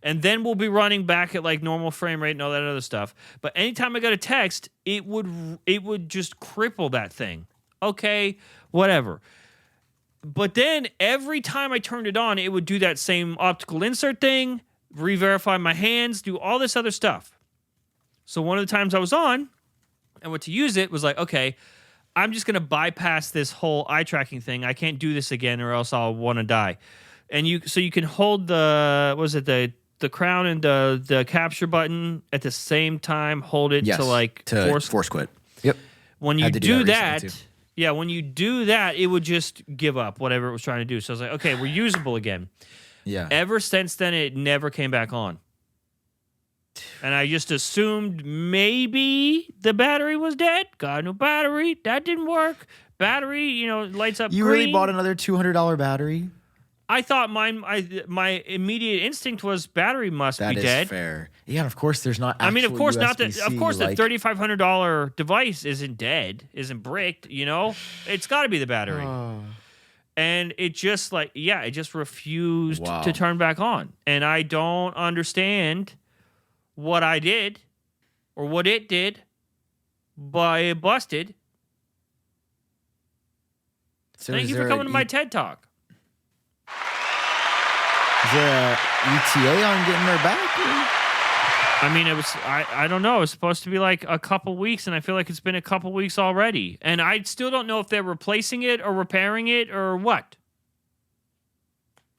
And then we'll be running back at like normal frame rate and all that other stuff. But anytime I got a text, it would just cripple that thing. Okay, whatever. But then every time I turned it on, it would do that same optical insert thing, re-verify my hands, do all this other stuff. So one of the times I was on and went to use it was like, okay, I'm just going to bypass this whole eye tracking thing. I can't do this again or else I'll want to die. And you can hold the crown and the capture button at the same time, hold it to force quit. Yep. When you do that, yeah, when you do that, it would just give up whatever it was trying to do. So I was like, okay, we're usable again. Yeah. Ever since then, it never came back on. And I just assumed maybe the battery was dead. Got a new battery. That didn't work. Battery, lights up green. You really bought another $200 battery? I thought my immediate instinct was battery must be dead. That is fair. Yeah, and of course there's not actual of course USB-C, the $3,500 device isn't dead, isn't bricked, It's got to be the battery. And it just it just refused to turn back on. And I don't understand what I did or what it did, but it busted. So thank you for coming to my TED Talk. Is there a ETA on getting her back? I mean, it was, I don't know. It was supposed to be like a couple weeks, and I feel like it's been a couple weeks already. And I still don't know if they're replacing it or repairing it or what.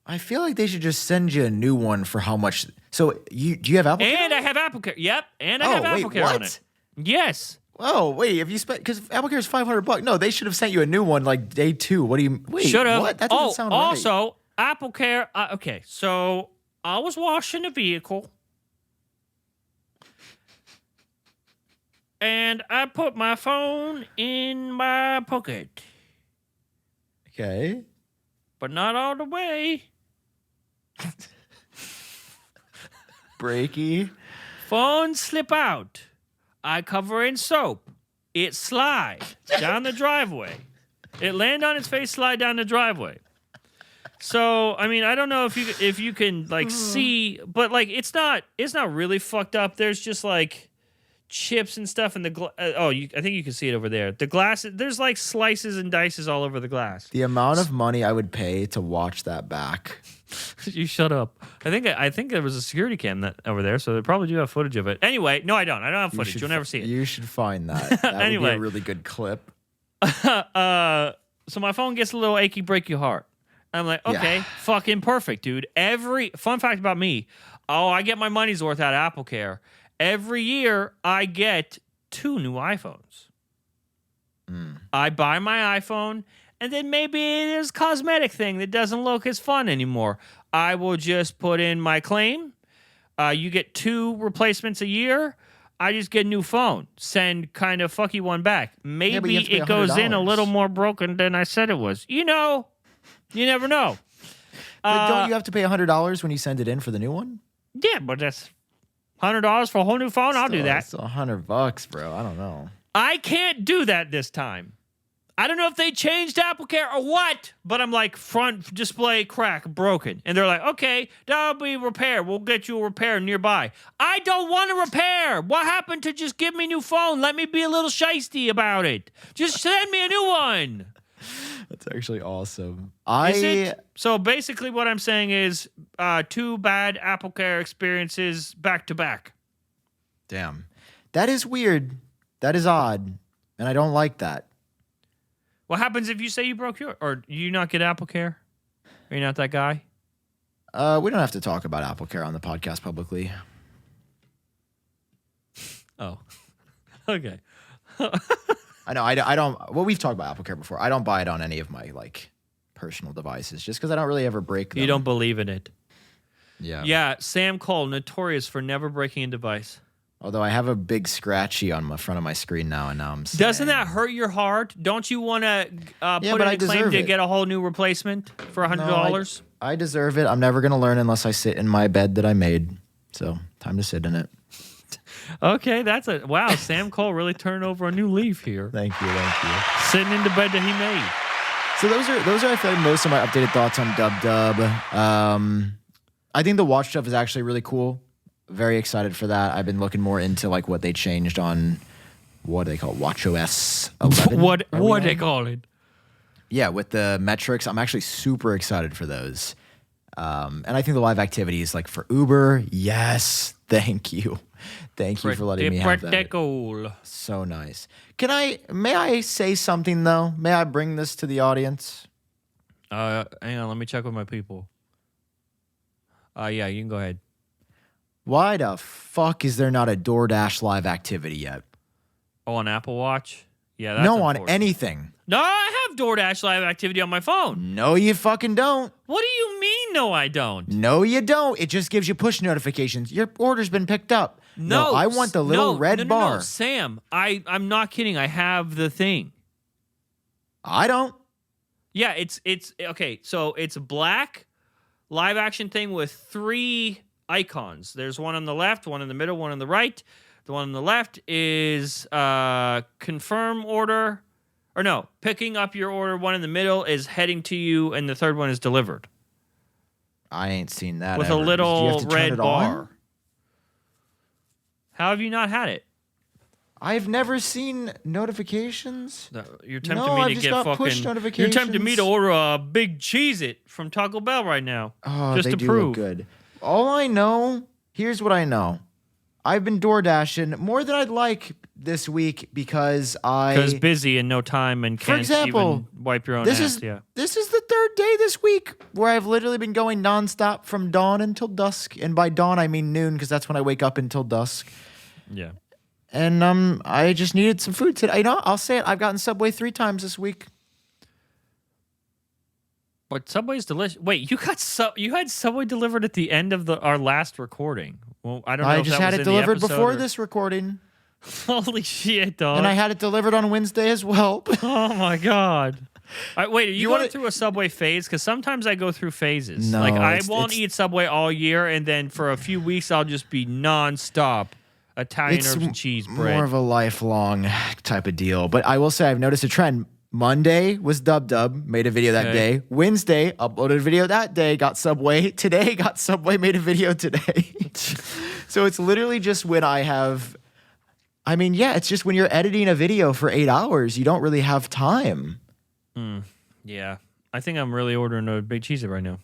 I feel like they should just send you a new one for how much. So, do you have AppleCare? And I have AppleCare. Yep. And I have AppleCare on it. Yes. Oh, wait. If you spent, because AppleCare is $500. No, they should have sent you a new one like day 2. What do you, wait, should have. What? That doesn't sound right. Also, AppleCare. Okay. So, I was washing a vehicle. And I put my phone in my pocket. Okay. But not all the way. Breaky. Phone slip out. I cover in soap. It slide down the driveway. It land on its face, slide down the driveway. So, I mean, I don't know if you can like see, but like it's not really fucked up. There's just like chips and stuff in the I think you can see it over there. The glass, there's like slices and dices all over the glass. The amount of money I would pay to watch that back. You shut up. I think there was a security cam over there, so they probably do have footage of it. Anyway, no, I don't have footage. You'll never see it. You should find that. That would be a really good clip. So my phone gets a little achy, break your heart. I'm like, okay, fucking perfect, dude. Fun fact about me, I get my money's worth out of AppleCare. Every year, I get 2 new iPhones. I buy my iPhone, and then maybe there's a cosmetic thing that doesn't look as fun anymore. I will just put in my claim. You get 2 replacements a year. I just get a new phone. Send kind of fucky one back. Maybe it goes in a little more broken than I said it was. You never know. But don't you have to pay $100 when you send it in for the new one? Yeah, but that's $100 for a whole new phone. I'll do that. It's $100, bro. I don't know. I can't do that this time. I don't know if they changed AppleCare or what, but I'm like, front display crack, broken. And they're like, okay, that'll be repaired. We'll get you a repair nearby. I don't want to repair. What happened to just give me a new phone? Let me be a little shisty about it. Just send me a new one. That's actually awesome. Is it? So basically what I'm saying is 2 bad AppleCare experiences back to back. Damn. That is weird. That is odd. And I don't like that. What happens if you say you broke your, or do you not get AppleCare? Are you not that guy? We don't have to talk about AppleCare on the podcast publicly. Oh, okay. I know. I don't. Well, we've talked about AppleCare before. I don't buy it on any of my personal devices, just because I don't really ever break them. You don't believe in it. Yeah. Yeah. Sam Kohl, notorious for never breaking a device. Although I have a big scratchy on the front of my screen now, and now I'm saying, doesn't that hurt your heart? Don't you want to put in a claim to get a whole new replacement for $100? No, I deserve it. I'm never going to learn unless I sit in my bed that I made. So time to sit in it. Okay, that's a wow. Sam Kohl really turned over a new leaf here. Thank you. Sitting in the bed that he made. So those are I feel like most of my updated thoughts on Dub. I think the watch stuff is actually really cool. Very excited for that. I've been looking more into what they changed on, what do they call it? WatchOS 11. What do they call it? Yeah, with the metrics. I'm actually super excited for those. And I think the live activities for Uber, yes, thank you. Thank you for letting me have that. Cool. So nice. May I say something though? May I bring this to the audience? Hang on, let me check with my people. Yeah, you can go ahead. Why the fuck is there not a DoorDash live activity yet? Oh, on Apple Watch? Yeah, that's no, on anything. No, I have DoorDash live activity on my phone. No, you fucking don't. What do you mean, no, I don't? No, you don't. It just gives you push notifications. Your order's been picked up. No, I want the little red bar. No, Sam, I'm not kidding. I have the thing. I don't. Yeah, it's okay. So it's a black live action thing with 3 icons. There's one on the left, one in the middle, one on the right. The one on the left is confirm order, or no, picking up your order. One in the middle is heading to you, and the third one is delivered. I ain't seen that with ever. a little red bar. On? How have you not had it? I've never seen notifications. You're tempting me to get fucking push notifications. You're tempting me to order a big Cheez-It from Taco Bell right now. Oh, just they to do prove. Look good. All I know, here's what I know. I've been door dashing more than I'd like this week because busy and no time and can't even wipe your own ass. Yeah. This is the 3rd day this week where I've literally been going nonstop from dawn until dusk, and by dawn I mean noon because that's when I wake up until dusk. Yeah. And I just needed some food today. I'll say it. I've gotten Subway 3 times this week. But Subway's delicious. Wait, you had Subway delivered at the end of our last recording. Well, I don't know. I just had it delivered before this recording. Holy shit, dog! And I had it delivered on Wednesday as well. Oh my god! Wait, are you going through a Subway phase? Because sometimes I go through phases. No, I won't eat Subway all year, and then for a few weeks I'll just be nonstop Italian herbs and cheese bread. More of a lifelong type of deal. But I will say I've noticed a trend. Monday was Dub, made a video that day. Wednesday, uploaded a video that day, got Subway. Today, got Subway, made a video today. So it's literally just when I have, it's just when you're editing a video for 8 hours, you don't really have time. Yeah. I think I'm really ordering a big cheese right now.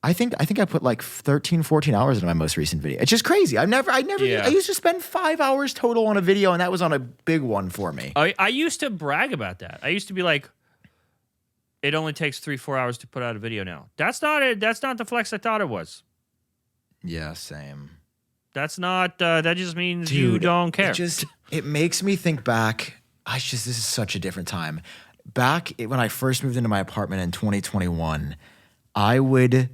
I think I put 13, 14 hours into my most recent video. It's just crazy. I used to spend 5 hours total on a video, and that was on a big one for me. I used to brag about that. I used to be like, it only takes 3-4 hours to put out a video now. That's not it. That's not the flex I thought it was. Yeah, same. That's not, that just means you don't care. It makes me think back. This is such a different time. Back when I first moved into my apartment in 2021, I would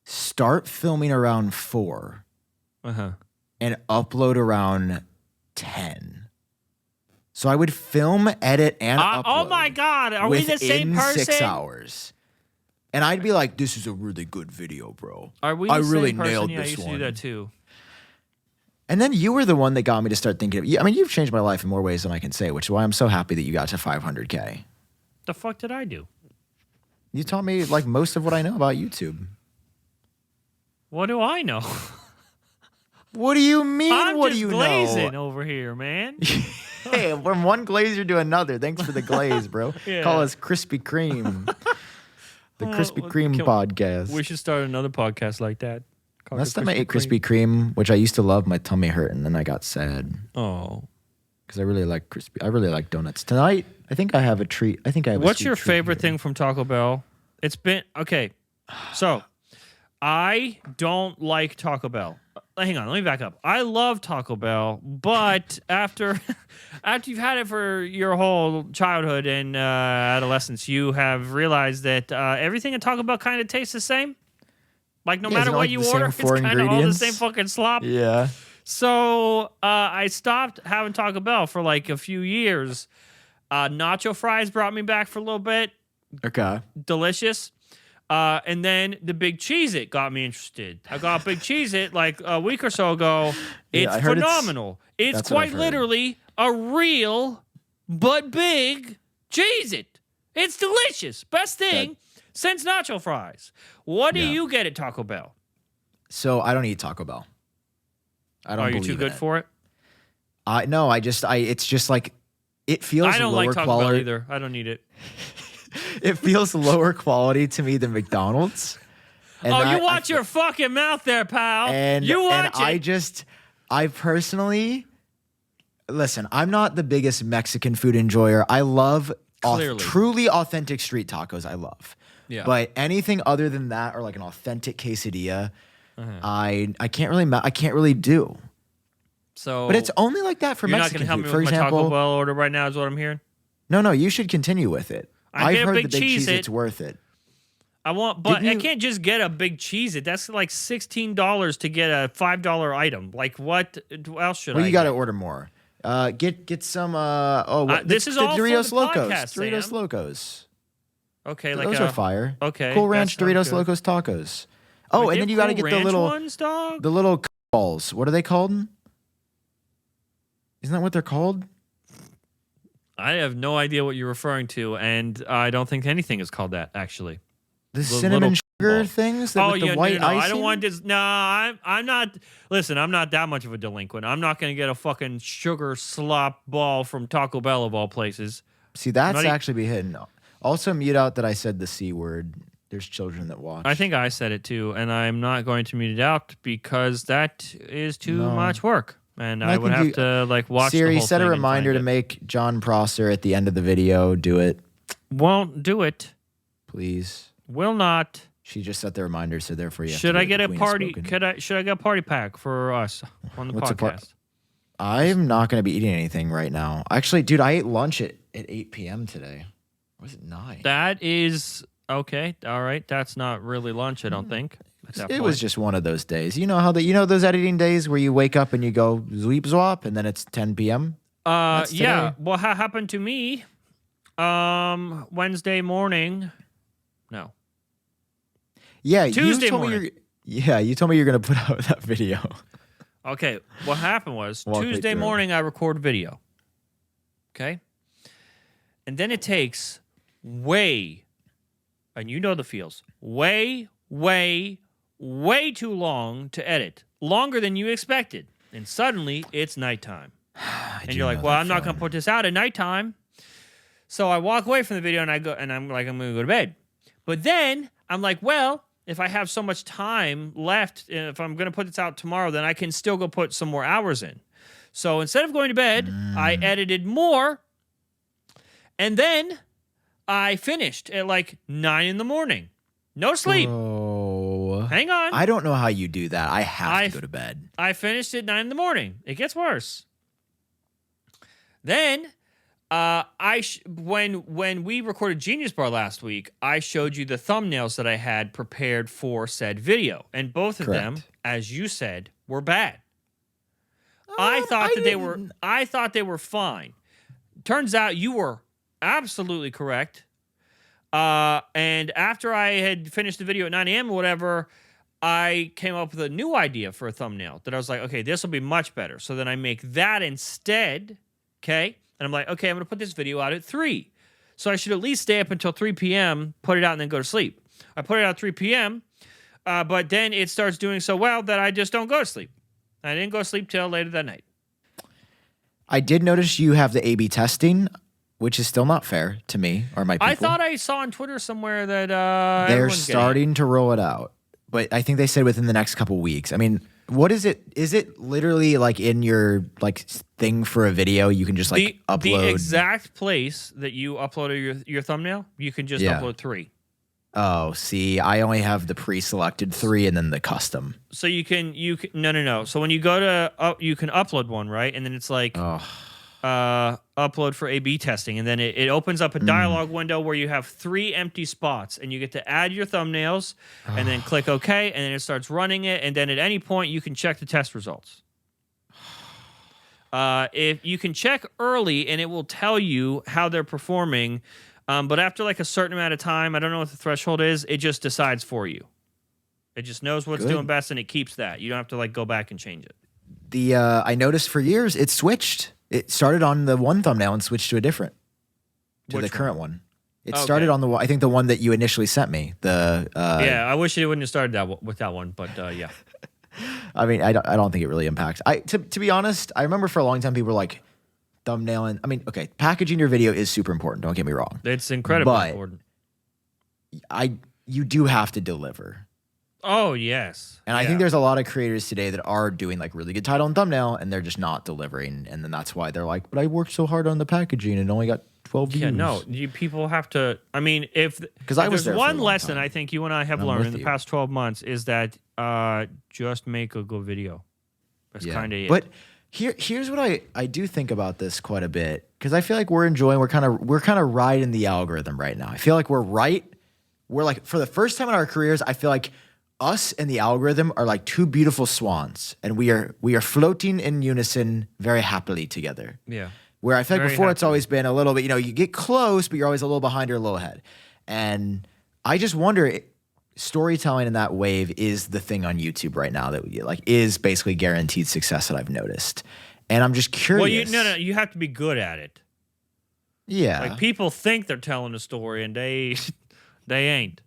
start filming around 4 and upload around 10. So I would film, edit, and upload. Oh my God. Are we the same person? Within 6 hours. And I'd be like, this is a really good video, bro. Are we the same person? Yeah, I used to do that too. And then you were the one that got me to start thinking of, you've changed my life in more ways than I can say, which is why I'm so happy that you got to 500K. The fuck did I do? You taught me like most of what I know about YouTube. What do I know? What do you mean? I'm what just do you glazing know? over here, man. Hey, from one glazer to another. Thanks for the glaze, bro. Yeah. Call us Krispy Kreme. The Krispy Kreme podcast. We should start another podcast like that. Last time I ate Krispy Kreme, which I used to love, my tummy hurt, and then I got sad. Oh. Because I really like donuts. Tonight, I think I have a treat. I think I have What's a your treat favorite here. thing from Taco Bell? It's been okay. So, I don't like Taco Bell. Hang on, let me back up. I love Taco Bell, but after you've had it for your whole childhood and adolescence, you have realized that everything at Taco Bell kind of tastes the same. Like no matter what you order, it's kind of all the same fucking slop. Yeah. So I stopped having Taco Bell for like a few years. Nacho fries brought me back for a little bit. Okay. Delicious. And then the Big Cheez-It got me interested. I got Big Cheez-It like a week or so ago. It's phenomenal. It's quite literally a real but big Cheez-It. It's delicious. Best thing since nacho fries. What do you get at Taco Bell? So I don't eat Taco Bell. I don't. Are you too good for it? No. It's just like it feels. I don't lower like Taco quality. Bell either. I don't need it. It feels lower quality to me than McDonald's. And you watch your fucking mouth there, pal. You watch it. I personally, listen, I'm not the biggest Mexican food enjoyer. I love truly authentic street tacos. I love. Yeah. But anything other than that or like an authentic quesadilla, I can't really do. So, but it's only like that for Mexican food. You're not going to help me with my Taco Bell order right now is what I'm hearing? No, you should continue with it. I've heard the Big Cheez-It's worth it. I can't just get a Big Cheez-It. That's like $16 to get a $5 item. Like what else should I? Well, you got to order more. Get some. This is all Doritos for the Locos. podcast, Doritos Sam. Locos. Okay, those are fire. Okay, Cool Ranch Doritos Locos tacos. Oh, and then you got to get the little ones, dog? the little balls. What are they called? Isn't that what they're called? I have no idea what you're referring to, and I don't think anything is called that, actually. The cinnamon sugar things? With the white icing? I don't want this. No, I'm not. Listen, I'm not that much of a delinquent. I'm not going to get a fucking sugar slop ball from Taco Bell, of all places. See, that's actually be hidden. Also, mute out that I said the C word. There's children that watch. I think I said it, too, and I'm not going to mute it out because that is too much work. And I would have to watch Siri, the whole set a thing reminder to make John Prosser at the end of the video do it. Won't do it. Please. Will not. She just set the reminder, so therefore you have should to I get a party? Should I get a party pack for us on the podcast? I'm not going to be eating anything right now. Actually, dude, I ate lunch at 8 p.m. today. Or was it 9? That is okay. All right, that's not really lunch, I don't think. It was just one of those days. You know how those editing days where you wake up and you go zweep zwap and then it's 10 p.m. Yeah. Well, what happened to me? Wednesday morning. No. Yeah, Tuesday morning. You told me you're going to put out that video. Okay, what happened was Tuesday morning I record video. Okay? And then it takes and you know the feels, way too long to edit. Longer than you expected. And suddenly it's nighttime. And you're like, well, I'm not going to put this out at nighttime. So I walk away from the video and I'm going to go to bed. But then I'm like, well, if I have so much time left, if I'm going to put this out tomorrow, then I can still go put some more hours in. So instead of going to bed, I edited more. And then I finished at like 9 in the morning. No sleep. Oh. Hang on. I don't know how you do that. I have to go to bed. I finished at 9 in the morning. It gets worse. Then, when we recorded Genius Bar last week, I showed you the thumbnails that I had prepared for said video, and both of them, as you said, were bad. I thought they were fine. Turns out you were absolutely correct. And after I had finished the video at 9 a.m. or whatever, I came up with a new idea for a thumbnail that I was like, okay, this will be much better. So then I make that instead, okay? And I'm like, okay, I'm going to put this video out at 3. So I should at least stay up until 3 p.m., put it out, and then go to sleep. I put it out at 3 p.m., but then it starts doing so well that I just don't go to sleep. I didn't go to sleep till later that night. I did notice you have the A/B testing, which is still not fair to me or my people. I thought I saw on Twitter somewhere that they're starting to roll it out, but I think they said within the next couple weeks. I mean, what is it? Is it literally like in your like thing for a video? You can just like upload the exact place that you uploaded your thumbnail. You can just upload 3. Oh, see, I only have the pre-selected 3 and then the custom. So you can no. So when you go to you can upload one, right? And then it's like upload for A/B testing, and then it opens up a dialog window where you have 3 empty spots, and you get to add your thumbnails, and then click OK, and then it starts running it, and then at any point you can check the test results. If you can check early, and it will tell you how they're performing. But after like a certain amount of time, I don't know what the threshold is, it just decides for you. It just knows what's doing best, and it keeps that. You don't have to like go back and change it. I noticed for years it switched. It started on the one thumbnail and switched to a different, to the current one. It started on I think the one that you initially sent me. Yeah, I wish it wouldn't have started with that one, but yeah. I mean, I don't think it really impacts. To be honest, I remember for a long time people were like, thumbnailing. I mean, okay, packaging your video is super important. Don't get me wrong. It's incredibly important. You do have to deliver. Oh, yes. And I think there's a lot of creators today that are doing like really good title and thumbnail, and they're just not delivering. And then that's why they're like, but I worked so hard on the packaging and only got 12 views. Yeah, no, people have to. I mean, because there's one lesson I think you and I have learned in the past 12 months is that just make a good video. That's kind of it. But here's what I do think about this quite a bit, because I feel like we're kind of riding the algorithm right now. I feel like we're like, for the first time in our careers, I feel like us and the algorithm are like 2 beautiful swans, and we are floating in unison very happily together. Yeah. Where I feel like before it's always been a little bit, you get close, but you're always a little behind or a little ahead. And I just wonder, storytelling in that wave is the thing on YouTube right now that is basically guaranteed success that I've noticed. And I'm just curious. Well, you have to be good at it. Yeah. Like people think they're telling a story and they ain't.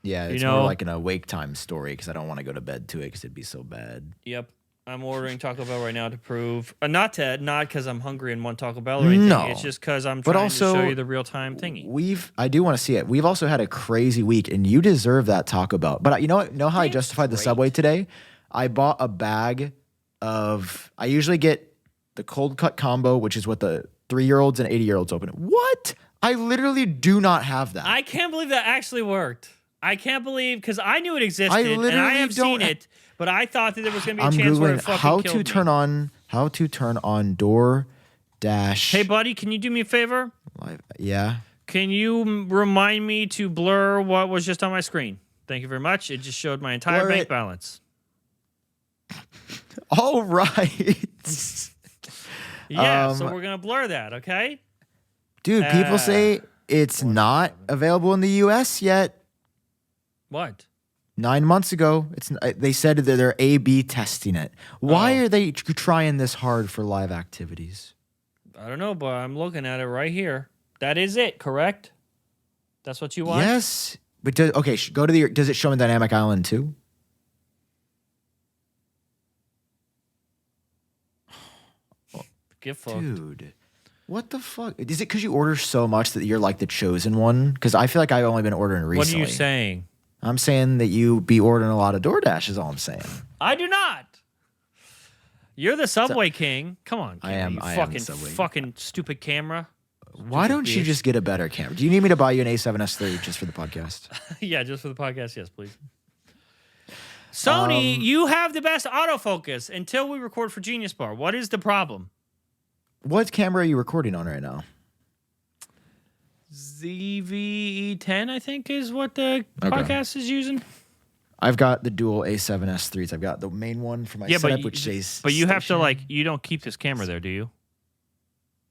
Yeah, it's more like an awake time story because I don't want to go to bed to it because it'd be so bad. Yep. I'm ordering Taco Bell right now to prove, not because I'm hungry and want Taco Bell or anything. No. It's just because I'm trying to show you the real time thingy. I do want to see it. We've also had a crazy week, and you deserve that Taco Bell. But you know what? Know how I justified the Subway today? I bought a bag of. I usually get the cold cut combo, which is what the 3-year-olds and 80-year-olds open. What? I literally do not have that. I can't believe that actually worked. I can't believe, because I knew it existed and I have seen it, but I thought that there was going to be a chance where it fucking killed me. How to turn on DoorDash. Hey, buddy, can you do me a favor? Yeah. Can you remind me to blur what was just on my screen? Thank you very much. It just showed my entire bank balance. All right. Yeah, so we're going to blur that, okay? Dude, people say it's not available in the U.S. yet. What? 9 months ago, they said that they're A/B testing it. Why are they trying this hard for live activities? I don't know, but I'm looking at it right here. That is it, correct? That's what you want? Yes. But go to does it show in Dynamic Island too? Get fucked. Dude. What the fuck? Is it because you order so much that you're like the chosen one? Because I feel like I've only been ordering recently. What are you saying? I'm saying that you be ordering a lot of DoorDash is all I'm saying. I do not. You're the Subway king. Come on, I am the Subway. Fucking stupid camera. Why don't you just get a better camera? Do you need me to buy you an A7S III just for the podcast? Yeah, just for the podcast. Yes, please. Sony, you have the best autofocus until we record for Genius Bar. What is the problem? What camera are you recording on right now? ZV-E10, I think, is what the podcast is using. I've got the dual A7S IIIs. I've got the main one for my setup, which says. But you have to you don't keep this camera there, do you?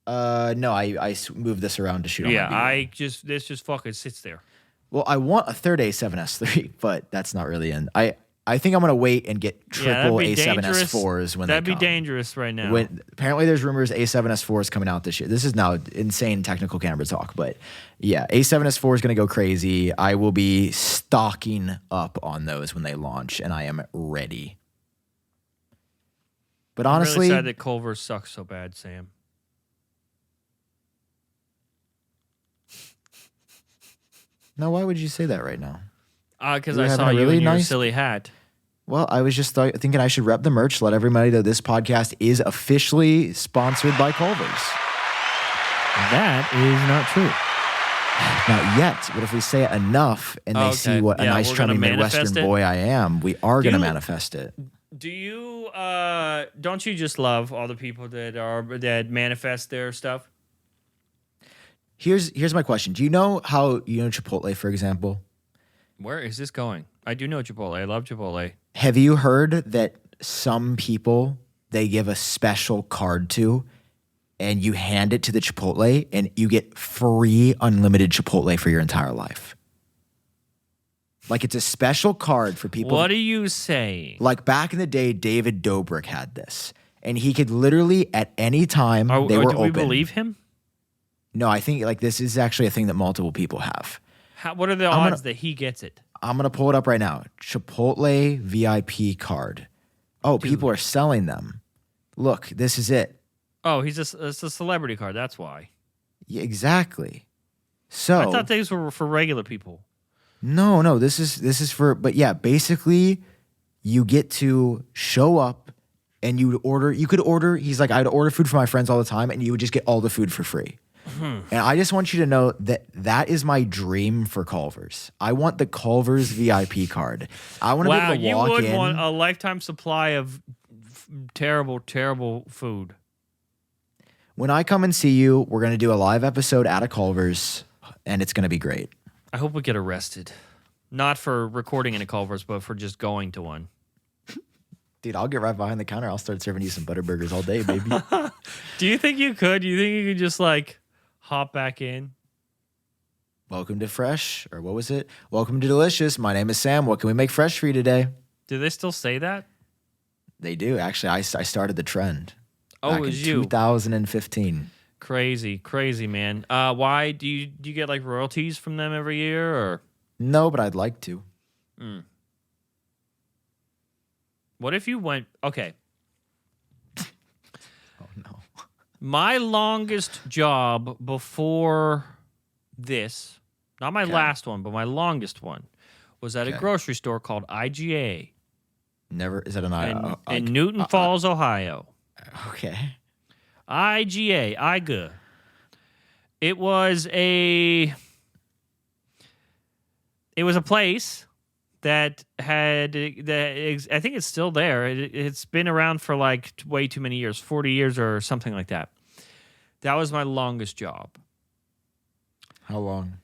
No, I move this around to shoot. Yeah, on my this just fucking sits there. Well, I want a third A7S III, but that's not really in. I think I'm gonna wait and get triple that'd be A7S4s when that'd they be come. dangerous right now. Apparently, there's rumors A7S4 is coming out this year. This is now insane technical camera talk, but yeah, A7S4 is gonna go crazy. I will be stocking up on those when they launch, and I am ready. But honestly, I'm really sad that Culver sucks so bad, Sam. no, why would you say that right now? Because I saw you in your silly hat. Well, I was just thinking I should rep the merch, let everybody know this podcast is officially sponsored by Culver's. That is not true. Not yet, but if we say it enough and they see what a nice, chummy Midwestern boy I am, we are going to manifest it. Do you, don't you just love all the people that manifest their stuff? Here's my question. Do you know Chipotle, for example? Where is this going? I do know Chipotle. I love Chipotle. Have you heard that some people they give a special card to and you hand it to the Chipotle and you get free unlimited Chipotle for your entire life? Like it's a special card for people. What are you saying? Like back in the day, David Dobrik had this. And he could literally at any time they were open. Do we believe him? No, I think like this is actually a thing that multiple people have. What are the odds that he gets it? I'm going to pull it up right now. Chipotle VIP card. Oh, people are selling them. Look, this is it. Oh, it's a celebrity card. That's why. Yeah, exactly. So I thought these were for regular people. No. This is for. But yeah, basically, you get to show up and you order. You could order. He's like, I'd order food for my friends all the time, and you would just get all the food for free. And I just want you to know that is my dream for Culver's. I want the Culver's VIP card. I want to be able to walk in. You would want a lifetime supply of terrible, terrible food. When I come and see you, we're going to do a live episode at a Culver's, and it's going to be great. I hope we get arrested. Not for recording in a Culver's, but for just going to one. Dude, I'll get right behind the counter. I'll start serving you some Butterburgers all day, baby. Do you think you could? Do you think you could just like hop back in? Welcome to Fresh, or what was it? Welcome to Delicious. My name is Sam. What can we make fresh for you today? Do they still say that? They do. Actually, I started the trend. Oh, it was you. 2015. Crazy, man. Why do you get like royalties from them every year, or? No, but I'd like to. What if you went? Okay. Oh no. My longest job before this, not my last one, but my longest one, was at a grocery store called IGA. Never is that an in Newton Falls, Ohio. Okay. IGA. It was a place that had I think it's still there. It's been around for like way too many years, 40 years or something like that. That was my longest job. How long?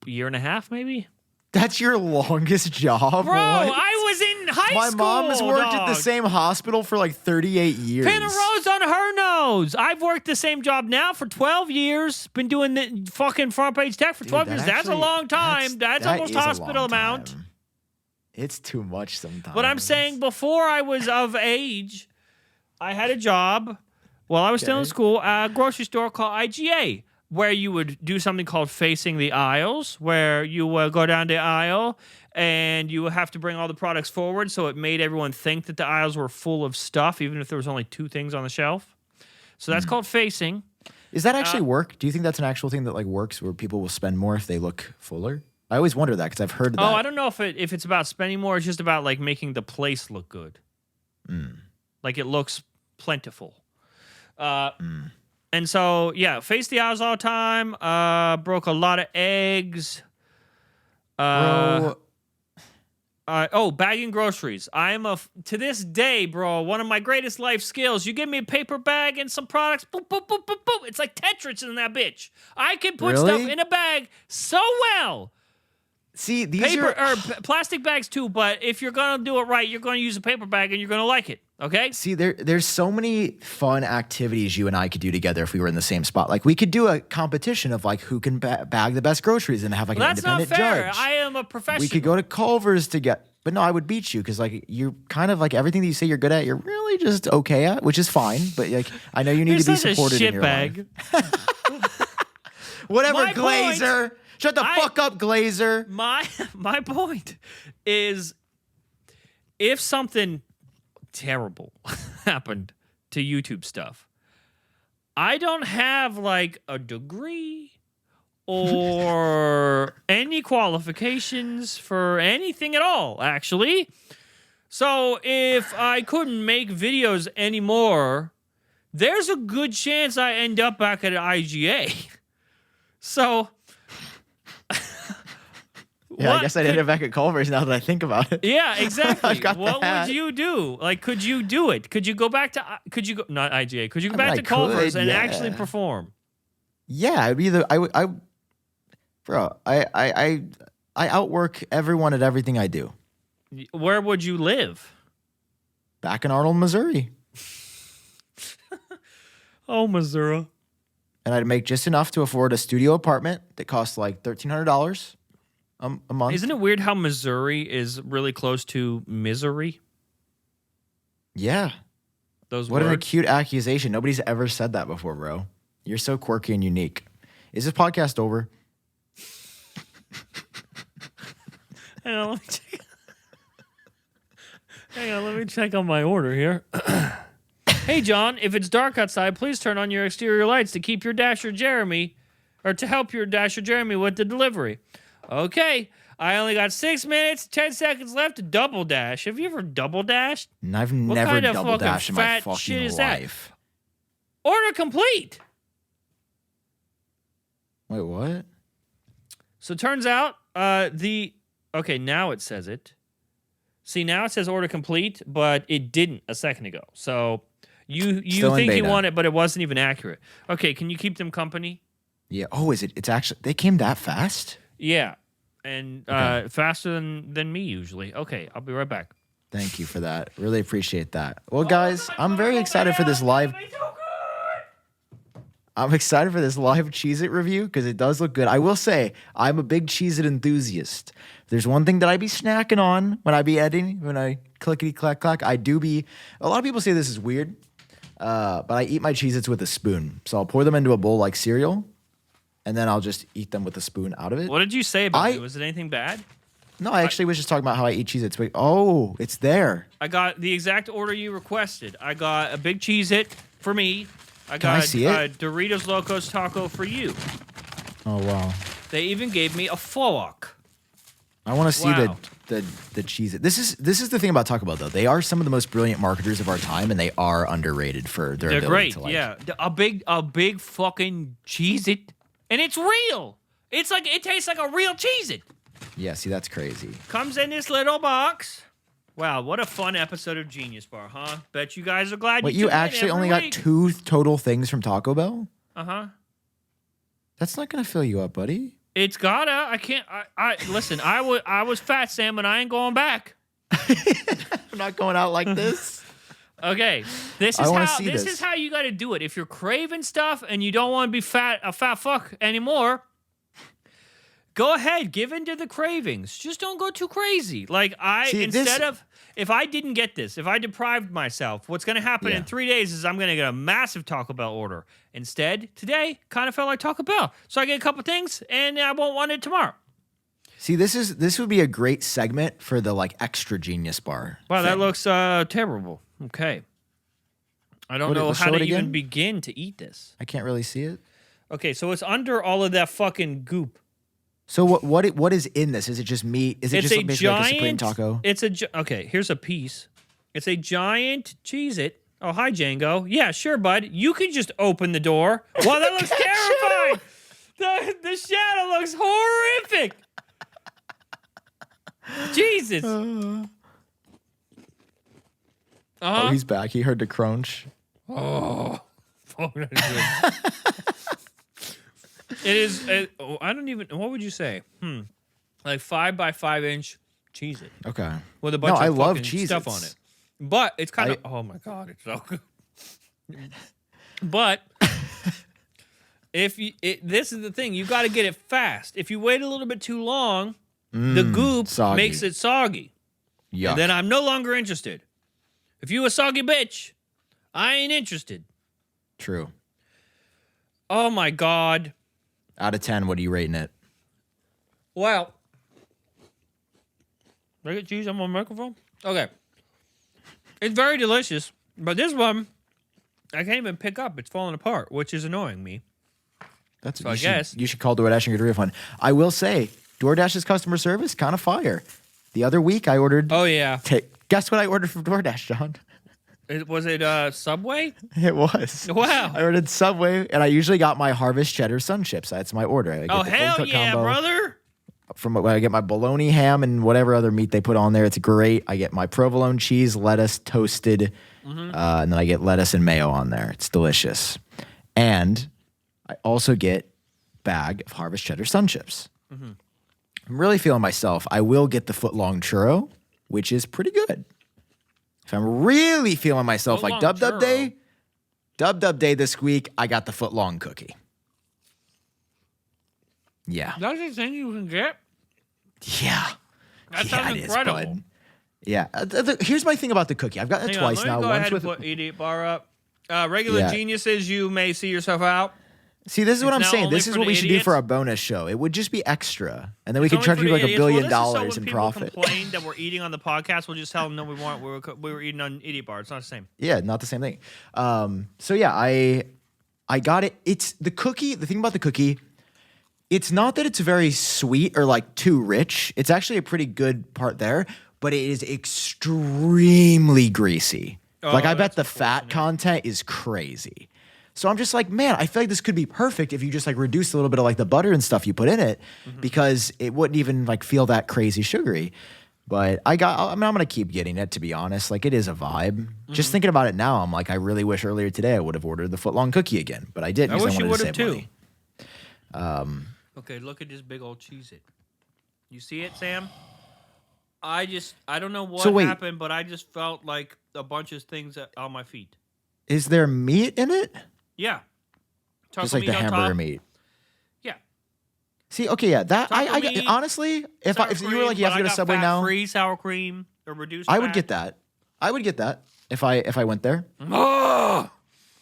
A year and a half, maybe. That's your longest job? Bro, what? I was in high school. My mom has worked at the same hospital for like 38 years. Pin a rose on her nose. I've worked the same job now for 12 years. Been doing the fucking front page tech for 12 years. That's a long time. That's almost hospital amount. It's too much sometimes. But I'm saying before I was of age, I had a job while I was still in school at a grocery store called IGA, where you would do something called facing the aisles, where you go down the aisle and you have to bring all the products forward, so it made everyone think that the aisles were full of stuff, even if there was only 2 things on the shelf. So that's called facing. Does that actually work? Do you think that's an actual thing that like works, where people will spend more if they look fuller? I always wonder that because I've heard that. Oh, I don't know if it's about spending more. It's just about like making the place look good. Like it looks plentiful. And so, yeah, face the aisles all the time. Broke a lot of eggs. Bagging groceries. To this day, bro, one of my greatest life skills. You give me a paper bag and some products, boop, boop, boop, boop, boop. It's like Tetris in that bitch. I can put stuff in a bag so well See, these paper are... or plastic bags too, but if you're gonna do it right, you're gonna use a paper bag and you're gonna like it. Okay. See, there's so many fun activities you and I could do together if we were in the same spot. Like we could do a competition of like who can bag the best groceries and have like an independent that's not fair. judge. I am a professional. We could go to Culver's to get, but no, I would beat you because like you're kind of like everything that you say you're good at, you're really just okay at, which is fine. But like I know you need to be supported in your life. Whatever, My Glazer. Shut the fuck up, Glazer. My point is, if something terrible happened to YouTube stuff, I don't have like a degree or any qualifications for anything at all, actually. So if I couldn't make videos anymore, there's a good chance I end up back at IGA. So... Yeah, I guess I'd end up back at Culver's now that I think about it. Yeah, exactly. What would you do? Like, could you do it? Could you go back to, not IGA, could you go back to Culver's and actually perform? Yeah, I'd be I outwork everyone at everything I do. Where would you live? Back in Arnold, Missouri. Oh, Missouri. And I'd make just enough to afford a studio apartment that costs like $1,300. A month. Isn't it weird how Missouri is really close to misery? Yeah. Those what words? an acute accusation. Nobody's ever said that before, bro. You're so quirky and unique. Is this podcast over? Hang on, let me check on my order here. Hey, John, if it's dark outside, please turn on your exterior lights to keep your Dasher Jeremy, or to help your Dasher Jeremy with the delivery. Okay, I only got 6 minutes, 10 seconds left to double dash. Have you ever double dashed? I've never double dashed in my fucking life. Order complete. Wait, what? So turns out okay, now it says it. See, now it says order complete, but it didn't a second ago. So you think you want it, but it wasn't even accurate. Okay, can you keep them company? Yeah. Oh, it's actually, they came that fast? Yeah, and faster than me usually. Okay, I'll be right back. Thank you for that. Really appreciate that. Well, guys, I'm very excited for this live. I'm excited for this live Cheez-It review because it does look good. I will say, I'm a big Cheez-It enthusiast. If there's one thing that I be snacking on when I be editing, when I clickety-clack-clack, I do be... A lot of people say this is weird, but I eat my Cheez-Its with a spoon. So I'll pour them into a bowl like cereal, and then I'll just eat them with a spoon out of it. What did you say about me? Was it anything bad? No, I actually was just talking about how I eat Cheez-Its. Wait, oh, it's there. I got the exact order you requested. I got a big Cheez-It for me. I got Can I see it? Doritos Locos Taco for you. Oh, wow. They even gave me a fork. I want to see the Cheez-It. This is the thing about Taco Bell, though. They are some of the most brilliant marketers of our time, and they are underrated for their ability to, like... They're great, yeah. A big fucking Cheez-It. And it's real. It's like, it tastes like a real Cheez-It. Yeah, see, that's crazy. Comes in this little box. Wow, what a fun episode of Genius Bar, huh? Bet you guys are glad you actually only got 2 total things from Taco Bell? Uh-huh. That's not going to fill you up, buddy. It's gotta. I can't. Listen, I was fat, Sam, and I ain't going back. I'm not going out like this. Okay, this is how you got to do it. If you're craving stuff and you don't want to be a fat fuck anymore, go ahead, give in to the cravings. Just don't go too crazy. Like if I didn't get this, if I deprived myself, what's going to happen in 3 days is I'm going to get a massive Taco Bell order. Instead, today kind of felt like Taco Bell, so I get a couple things and I won't want it tomorrow. See, this would be a great segment for the like extra Genius Bar. Wow, that looks terrible. Okay. I don't know how to even begin to eat this. I can't really see it. Okay, so it's under all of that fucking goop. So what is in this? Is it just meat? Is it just basically like a Supreme taco? Okay, here's a piece. It's a giant Cheez-It. Oh, hi, Django. Yeah, sure, bud. You can just open the door. Wow, that looks terrifying. The shadow looks horrific. Jesus. Oh, he's back. He heard the crunch. Oh. It is. I don't even. What would you say? like 5x5 inch Cheez-It. Okay. With a bunch I of love fucking Cheez-Its. stuff on it. But it's kind of, oh my God, it's so good. But this is the thing, you got to get it fast. If you wait a little bit too long, the goop makes it soggy. Yuck. And then I'm no longer interested. If you a soggy bitch, I ain't interested. True. Oh my God. Out of 10, what are you rating it? Well, did I get cheese on my microphone? Okay. It's very delicious, but this one, I can't even pick up. It's falling apart, which is annoying me. That's so I guess. You should call DoorDash and get a refund. I will say, DoorDash's customer service, kind of fire. The other week, I ordered... Oh, yeah. Guess what I ordered from DoorDash, John? Was it Subway? It was. Wow. I ordered Subway, and I usually got my Harvest Cheddar Sun Chips. That's my order. I get oh, the hell cold cut yeah, combo. brother. From when I get my bologna, ham, and whatever other meat they put on there. It's great. I get my provolone cheese, lettuce, toasted, and then I get lettuce and mayo on there. It's delicious. And I also get bag of Harvest Cheddar Sun Chips. I'm really feeling myself. I will get the foot-long churro, which is pretty good. If I'm really feeling myself, like Dub Dub Day this week, I got the foot-long cookie. Yeah. That's the thing you can get? Yeah. That sounds incredible. Bud. Yeah. Here's my thing about the cookie. I've gotten it twice now. Go Once ahead with and put Eat Bar up. Regular Geniuses, you may see yourself out. See, this is what I'm saying. This is what we should do for our bonus show. It would just be extra, and then we could charge you like $1 billion in profit. When complain that we're eating on the podcast, we'll just tell them no, we weren't. We were eating on Idiot Bar. It's not the same. Yeah, not the same thing. So yeah, I got it. It's the cookie. The thing about the cookie, it's not that it's very sweet or like too rich. It's actually a pretty good part there, but it is extremely greasy. Like I bet the fat content is crazy. So I'm just like, man, I feel like this could be perfect if you just like reduce a little bit of like the butter and stuff you put in it, because it wouldn't even like feel that crazy sugary. But I'm gonna keep getting it, to be honest. Like it is a vibe. Just thinking about it now, I'm like, I really wish earlier today I would have ordered the foot-long cookie again, but I didn't. I wish you would have too. Okay, look at this big old Cheez-It. You see it, Sam? I don't know what happened, but I just felt like a bunch of things on my feet. Is there meat in it? Yeah. Just like the hamburger meat. Yeah. See, okay, yeah. That I honestly, if you were like, you have to go to Subway now, free sour cream or reduced. I would get that. I would get that if I went there. Oh!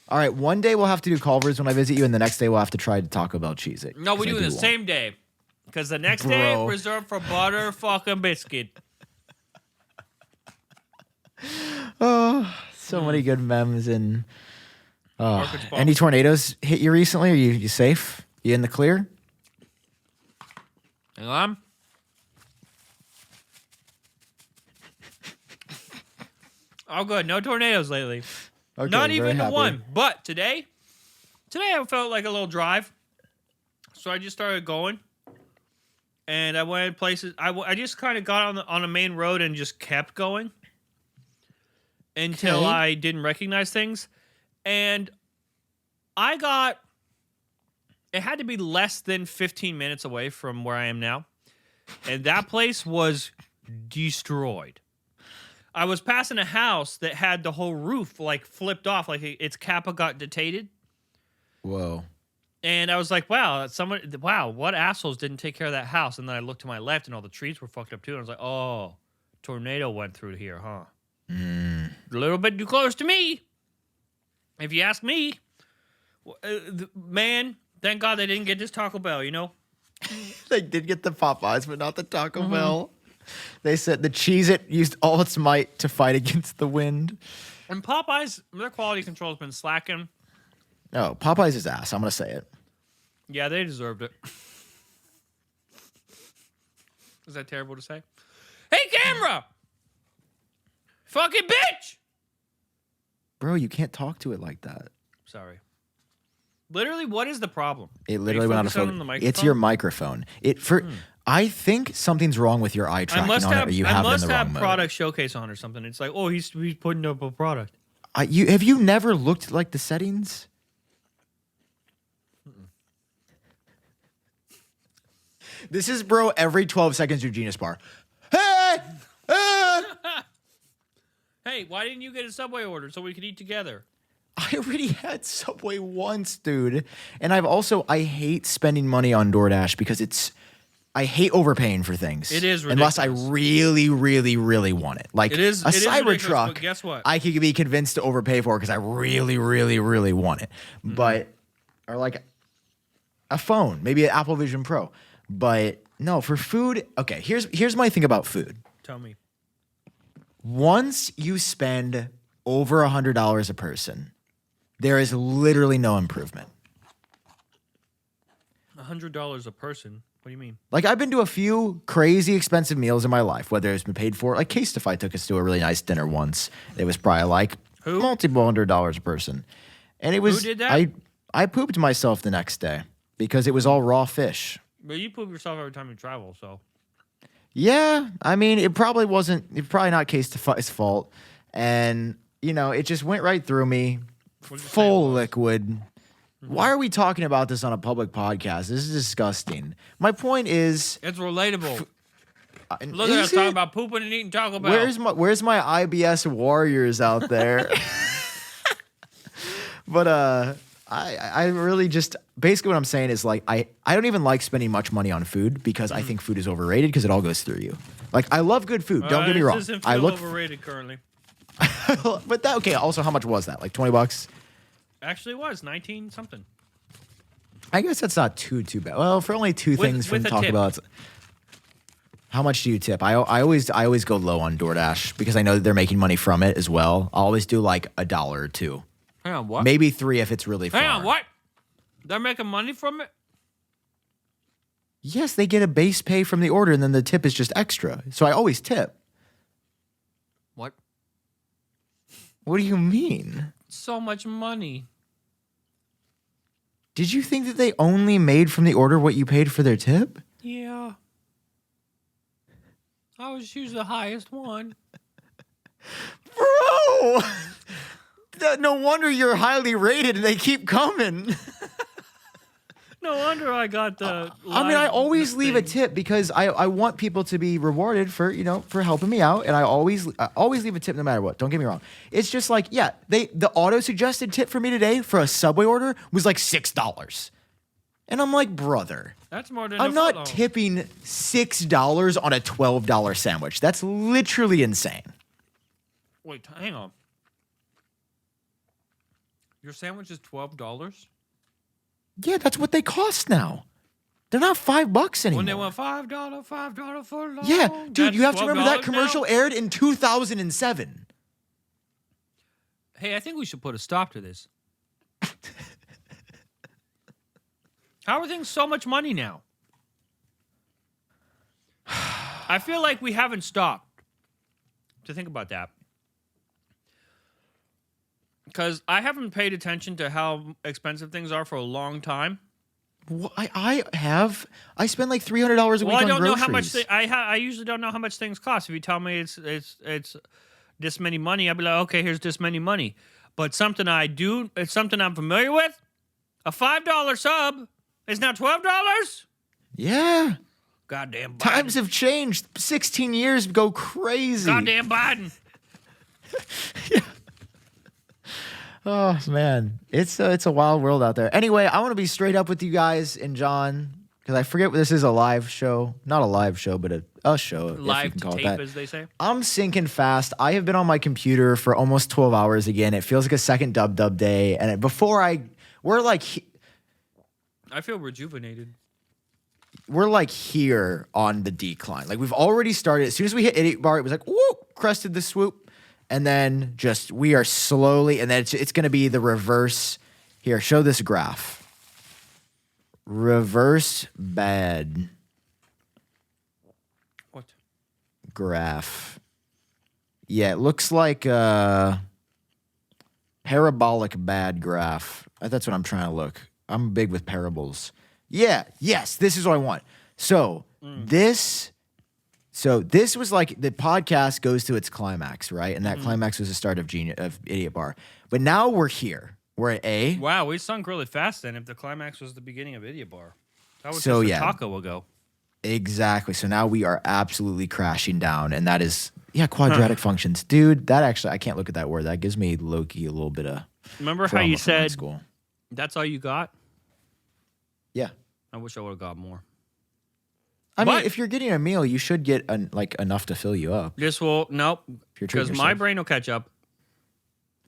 All right, one day we'll have to do Culver's when I visit you, and the next day we'll have to try Taco Bell Cheez-It. No, we do it the same day, because the next day reserved for butter fucking biscuit. Oh, so many good memes. And any tornadoes hit you recently? Are you safe? You in the clear? Hang on. Oh, good. No tornadoes lately. Okay, not even the one. But today I felt like a little drive. So I just started going. And I went places. I just kind of got on the main road and just kept going until I didn't recognize things. And it had to be less than 15 minutes away from where I am now. And that place was destroyed. I was passing a house that had the whole roof like flipped off, like its kappa got detated. Whoa. And I was like, wow, what assholes didn't take care of that house? And then I looked to my left and all the trees were fucked up too. And I was like, oh, tornado went through here, huh? A little bit too close to me. If you ask me, man, thank God they didn't get this Taco Bell, you know? They did get the Popeyes, but not the Taco Bell. They said the Cheez-It used all its might to fight against the wind. And Popeyes, their quality control has been slacking. No, Popeyes is ass. I'm going to say it. Yeah, they deserved it. Is that terrible to say? Hey, camera! Fucking bitch! Bro, you can't talk to it like that. Sorry. Literally, what is the problem? It literally went out of focus. It's your microphone. I think something's wrong with your eye tracking on it, or you have it in the wrong mode. I must have product showcase on or something. It's like, oh, he's putting up a product. Have you never looked like the settings? This is, bro, every 12 seconds your Genius bar. Hey! Hey, why didn't you get a Subway order so we could eat together? I already had Subway once, dude. And I hate spending money on DoorDash because I hate overpaying for things. It is ridiculous. Unless I really, really, really want it. Like a Cybertruck, guess what? I could be convinced to overpay for because I really, really, really want it. But, or like a phone, maybe an Apple Vision Pro. But no, for food, okay, here's my thing about food. Tell me. Once you spend over $100 a person, there is literally no improvement. $100 a person? What do you mean? Like, I've been to a few crazy expensive meals in my life, whether it's been paid for. Like, Casetify took us to a really nice dinner once. It was probably like multiple $100 a person. And it was... Who did that? I pooped myself the next day because it was all raw fish. But you poop yourself every time you travel, so... Yeah, I mean, it's probably not Casetify's fault. And, you know, it just went right through me, full liquid. Why are we talking about this on a public podcast? This is disgusting. My point is... It's relatable. Look at us talking about pooping and eating Taco Bell. Where's my IBS warriors out there? But I really just... Basically what I'm saying is, like, I don't even like spending much money on food because I think food is overrated because it all goes through you. Like, I love good food. Don't get me wrong. Doesn't feel overrated currently. But that... Okay, also, how much was that? Like $20? Actually, it was 19 something. I guess that's not too bad. Well, for only two things from Taco Bell. How much do you tip? I always go low on DoorDash because I know that they're making money from it as well. I'll always do like $1 or $2. Hang on, what? Maybe $3 if it's really far. Hang on, what? They're making money from it? Yes, they get a base pay from the order and then the tip is just extra. So I always tip. What? What do you mean? So much money. Did you think that they only made from the order what you paid for their tip? Yeah. I always choose the highest one. Bro! No wonder you're highly rated and they keep coming. No wonder I got the... I mean, I always leave a tip because I want people to be rewarded for, you know, for helping me out. And I always leave a tip no matter what. Don't get me wrong. It's just like, yeah, the auto-suggested tip for me today for a Subway order was like $6. And I'm like, brother. That's more than I'm not tipping $6 on a $12 sandwich. That's literally insane. Wait, hang on. Your sandwich is $12? Yeah, that's what they cost now. They're not $5 anymore. When they went $5 for long. Yeah, dude, you have to remember that commercial aired in 2007. Hey, I think we should put a stop to this. How are things so much money now? I feel like we haven't stopped to think about that. Because I haven't paid attention to how expensive things are for a long time. Well, I spend like $300 a week on groceries. Well, I don't know how much. I usually don't know how much things cost. If you tell me it's this many money, I'll be like, okay, here's this many money. But something it's something I'm familiar with. A $5 sub is now $12. Yeah. Goddamn Biden. Times have changed. 16 years go crazy. Goddamn Biden. Yeah. Oh, man. It's a wild world out there. Anyway, I want to be straight up with you guys and John, because I forget this is a live show. Not a live show, but a show. Live if you can call tape, it that. as they say. I'm sinking fast. I have been on my computer for almost 12 hours again. It feels like a second dub day. And we're like... I feel rejuvenated. We're like here on the decline. Like we've already started. As soon as we hit 88 bar, it was like, whoop, crested the swoop. And then we are slowly, and then it's going to be the reverse. Here, show this graph. Reverse bad. What? Graph. Yeah, it looks like a parabolic bad graph. That's what I'm trying to look. I'm big with parables. Yeah, yes, this is what I want. So this was like the podcast goes to its climax, right? And that climax was the start of Idiot Bar. But now we're here. We're at A. Wow, we sunk really fast then if the climax was the beginning of Idiot Bar. That was just a taco ago. Exactly. So now we are absolutely crashing down, and that is quadratic functions, dude. That actually, I can't look at that word. That gives me low-key a little bit of. Remember how you said school. That's all you got? Yeah. I wish I would have got more. I mean, if you're getting a meal, you should get enough to fill you up. Nope. Because my brain will catch up.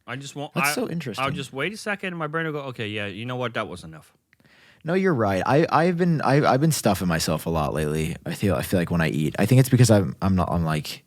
I just won't. That's so interesting. I'll just wait a second, and my brain will go, okay, yeah, you know what? That was enough. No, you're right. I've been stuffing myself a lot lately. I feel like when I eat, I think it's because I'm like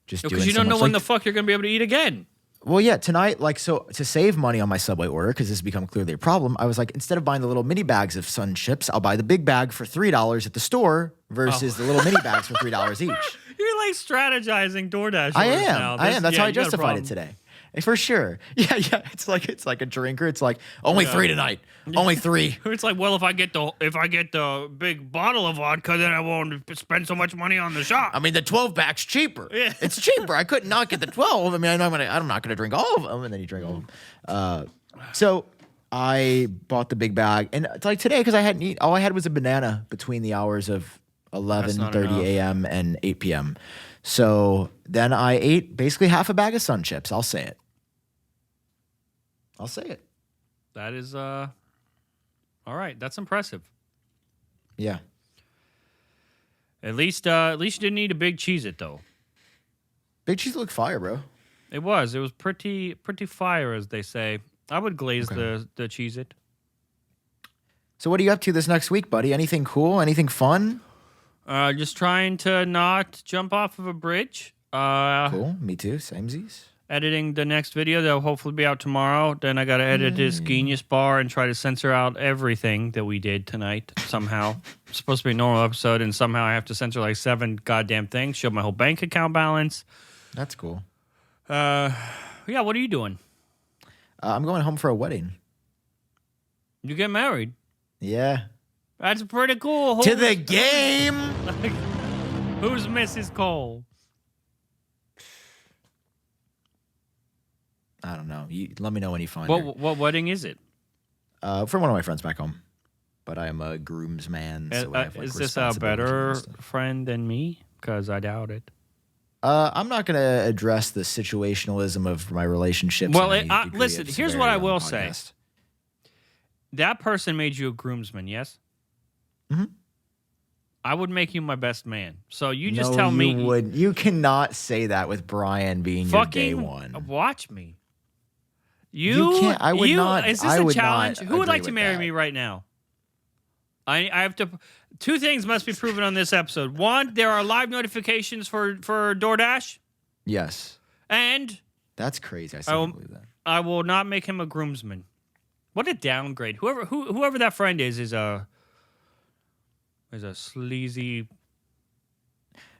just doing. Because you don't know when the fuck you're gonna be able to eat again. Well, yeah, tonight, so to save money on my Subway order, because this has become clearly a problem, I was like, instead of buying the little mini bags of Sun Chips, I'll buy the big bag for $3 at the store versus the little mini bags for $3 each. You're like strategizing DoorDash. I am. That's how I justified it today. For sure. Yeah. It's like a drinker. It's like only 3 tonight. Only 3. It's like, well, if I get the big bottle of vodka, then I won't spend so much money on the shot. I mean, the 12-pack's cheaper. Yeah. It's cheaper. I could not get the 12. I mean, I'm not gonna drink all of them. And then you drink all of them. So I bought the big bag, and it's like today because I hadn't eaten. All I had was a banana between the hours of 11:30 a.m. and 8 p.m. So then I ate basically half a bag of Sun Chips. I'll say it. That is, all right. That's impressive. Yeah. At least you didn't eat a big Cheez-It, though. Big Cheez-It looked fire, bro. It was pretty fire, as they say. I would glaze the Cheez-It. So what are you up to this next week, buddy? Anything cool? Anything fun? Just trying to not jump off of a bridge. Cool. Me too. Samesies. Editing the next video that'll hopefully be out tomorrow. Then I got to edit this Genius bar and try to censor out everything that we did tonight somehow. It's supposed to be a normal episode, and somehow I have to censor like 7 goddamn things, show my whole bank account balance. That's cool. Yeah, what are you doing? I'm going home for a wedding. You get married? Yeah. That's pretty cool. To the game. Who's Mrs. Kohl? I don't know. Let me know when you find her. What wedding is it? For one of my friends back home. But I am a groomsman. So I have, is this a better friend than me? Because I doubt it. I'm not going to address the situationalism of my relationships. Well, listen, here's what I will say. That person made you a groomsman, yes? Mm-hmm. I would make you my best man. So you just tell me. You cannot say that with Brian being your day one. Watch me. You can't. I would not. Is this a challenge? Who would like to marry me right now? I have to. 2 things must be proven on this episode. 1, there are live notifications for DoorDash. Yes. And that's crazy. I still believe that. I will not make him a groomsman. What a downgrade. Whoever that friend is a sleazy.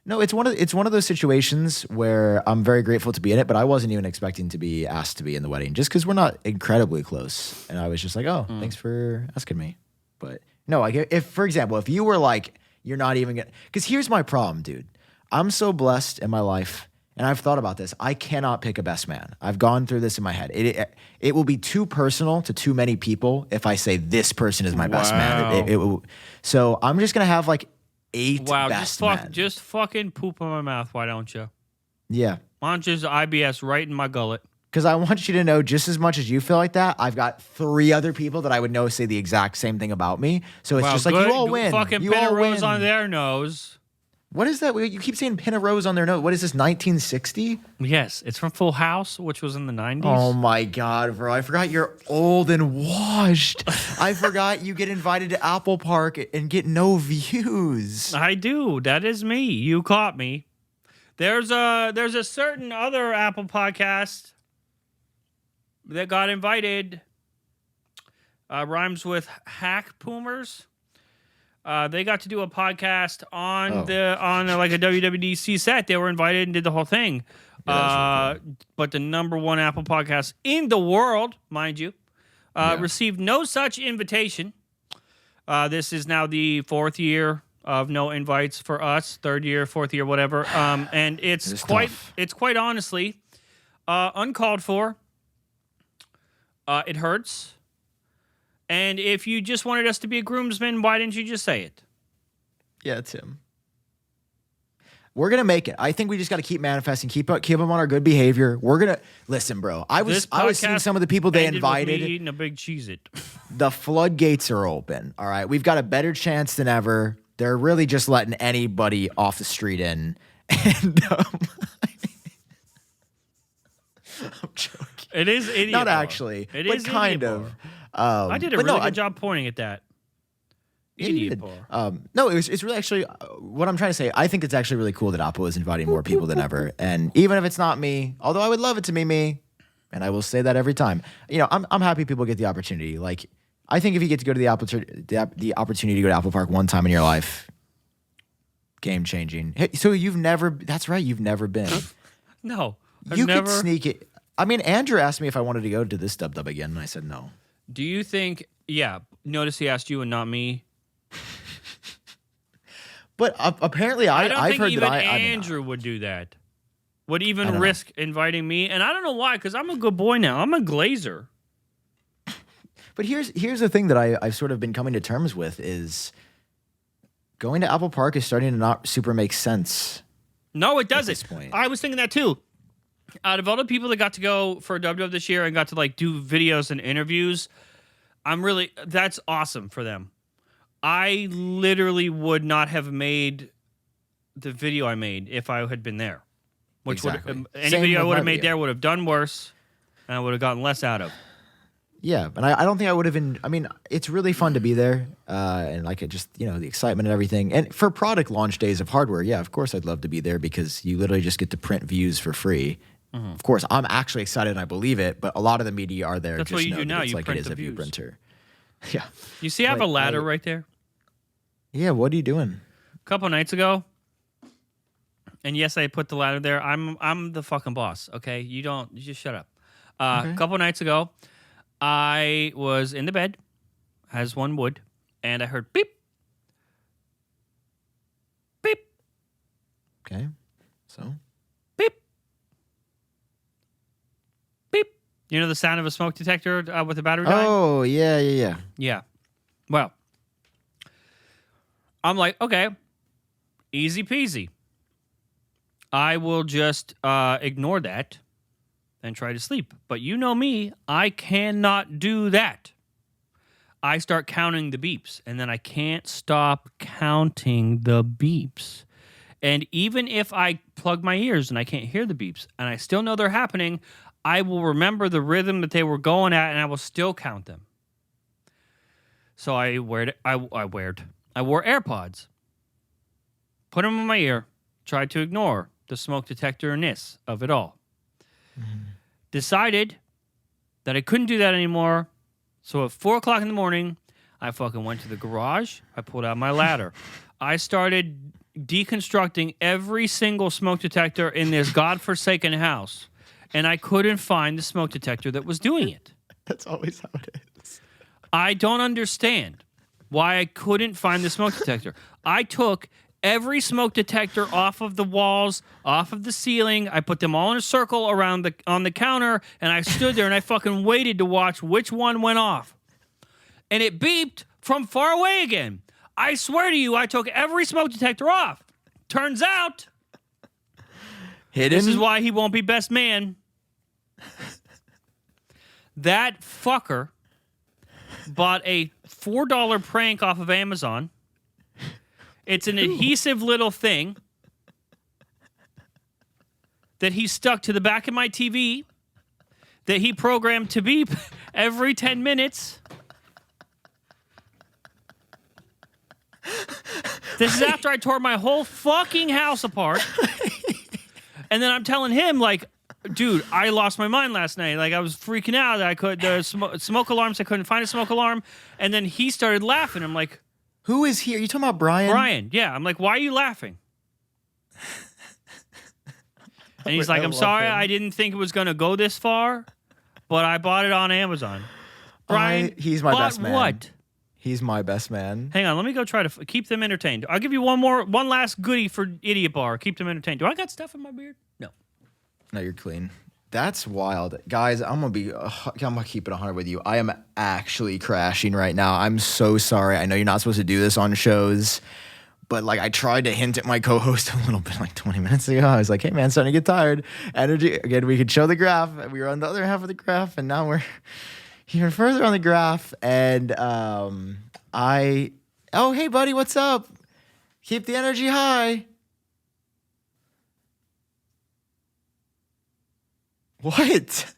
No, it's one of those situations where I'm very grateful to be in it, but I wasn't even expecting to be asked to be in the wedding just because we're not incredibly close. And I was just like, oh, thanks for asking me. But no, like if, for example, if you were like, you're not even gonna, because here's my problem, dude. I'm so blessed in my life, and I've thought about this. I cannot pick a best man. I've gone through this in my head. It will be too personal to too many people if I say this person is my best man. So I'm just gonna have like 8 best men. Just fucking poop in my mouth. Why don't you? Yeah. Why don't you just IBS right in my gullet? Because I want you to know, just as much as you feel like that, I've got 3 other people that I would know say the exact same thing about me. So it's just like, you all win. Fucking you pin all a rose win. on their nose. What is that? You keep saying pin a rose on their nose. What is this, 1960? Yes, it's from Full House, which was in the 90s. Oh my God, bro. I forgot you're old and washed. I forgot you get invited to Apple Park and get no views. I do. That is me. You caught me. There's a certain other Apple podcast that got invited. Rhymes with Hack Poomers. They got to do a podcast on like a WWDC set. They were invited and did the whole thing. Yeah, but the #1 Apple podcast in the world, mind you, received no such invitation. This is now the 4th year of no invites for us. 3rd year, 4th year, whatever. And it's quite honestly uncalled for. It hurts. And if you just wanted us to be a groomsman, why didn't you just say it? Yeah, Tim. We're gonna make it. I think we just got to keep manifesting, keep them on our good behavior. We're gonna listen, bro. I was seeing some of the people they invited. With me eating a big Cheez-It. The floodgates are open. All right, we've got a better chance than ever. They're really just letting anybody off the street in, and I'm joking. It is idiot. Not bar. actually, It but is kind of. I did a really good job pointing at that. Idiot bar. No, it's really actually what I'm trying to say. I think it's actually really cool that Apple is inviting more people than ever. And even if it's not me, although I would love it to be me, and I will say that every time, I'm happy people get the opportunity. Like, I think if you get to go to the opportunity to go to Apple Park one time in your life, game changing. Hey, so that's right, you've never been. No. You could sneak it. I mean, Andrew asked me if I wanted to go to this dub again, and I said no. Do you think, notice he asked you and not me. But apparently, I've heard that Andrew would do that. Would even risk inviting me, and I don't know why, because I'm a good boy now. I'm a glazer. But here's the thing that I've sort of been coming to terms with is going to Apple Park is starting to not super make sense. No, it doesn't. At this point. I was thinking that too. Out of all the people that got to go for WW this year and got to do videos and interviews, that's awesome for them. I literally would not have made the video I made if I had been there. Which any video I would have made there would have done worse, and I would have gotten less out of. Yeah, and I don't think I would have been. I mean, it's really fun to be there, and the excitement and everything. And for product launch days of hardware, yeah, of course I'd love to be there because you literally just get to print views for free. Mm-hmm. Of course, I'm actually excited and I believe it, but a lot of the media are there. That's just what you do now. You print it is the a view views. printer. Yeah. You see, I have a ladder right there. Yeah, what are you doing? A couple nights ago, and yes, I put the ladder there. I'm the fucking boss. Okay, you just shut up. Okay. A couple nights ago, I was in the bed, as one would, and I heard beep, beep. Okay, so beep, beep. You know the sound of a smoke detector with a battery dying? Oh yeah. Yeah. Well, I'm like, okay, easy peasy. I will just ignore that and try to sleep. But you know me, I cannot do that. I start counting the beeps, and then I can't stop counting the beeps. And even if I plug my ears and I can't hear the beeps, and I still know they're happening, I will remember the rhythm that they were going at, and I will still count them. So I wore AirPods, put them in my ear, tried to ignore the smoke detector-ness of it all. Mm-hmm. Decided that I couldn't do that anymore. So at 4 o'clock in the morning, I fucking went to the garage. I pulled out my ladder. I started deconstructing every single smoke detector in this godforsaken house. And I couldn't find the smoke detector that was doing it. That's always how it is. I don't understand why I couldn't find the smoke detector. I took every smoke detector off of the walls, off of the ceiling. I put them all in a circle on the counter, and I stood there and I fucking waited to watch which one went off. And it beeped from far away again. I swear to you, I took every smoke detector off. Turns out, hidden. This is why he won't be best man. That fucker bought a $4 prank off of Amazon. It's an adhesive little thing that he stuck to the back of my TV that he programmed to beep every 10 minutes. This is after I tore my whole fucking house apart. And then I'm telling him, like, dude, I lost my mind last night. Like, I was freaking out. Smoke alarms, I couldn't find a smoke alarm. And then he started laughing. I'm like, who is here? You talking about Brian? Brian, yeah. I'm like, why are you laughing? And he's like, I'm sorry, I didn't think it was going to go this far, but I bought it on Amazon. Brian, he's my best man. What? He's my best man. Hang on, let me go try to keep them entertained. I'll give you one last goodie for Idiot Bar. Keep them entertained. Do I got stuff in my beard? No. No, you're clean. That's wild. Guys, I'm going to keep it 100 with you. I am actually crashing right now. I'm so sorry. I know you're not supposed to do this on shows, But like I tried to hint at my co-host a little bit like 20 minutes ago. I was like, hey man, starting to get tired. Energy. Again, we could show the graph. We were on the other half of the graph and now we're even further on the graph. And oh, hey buddy, what's up? Keep the energy high. What?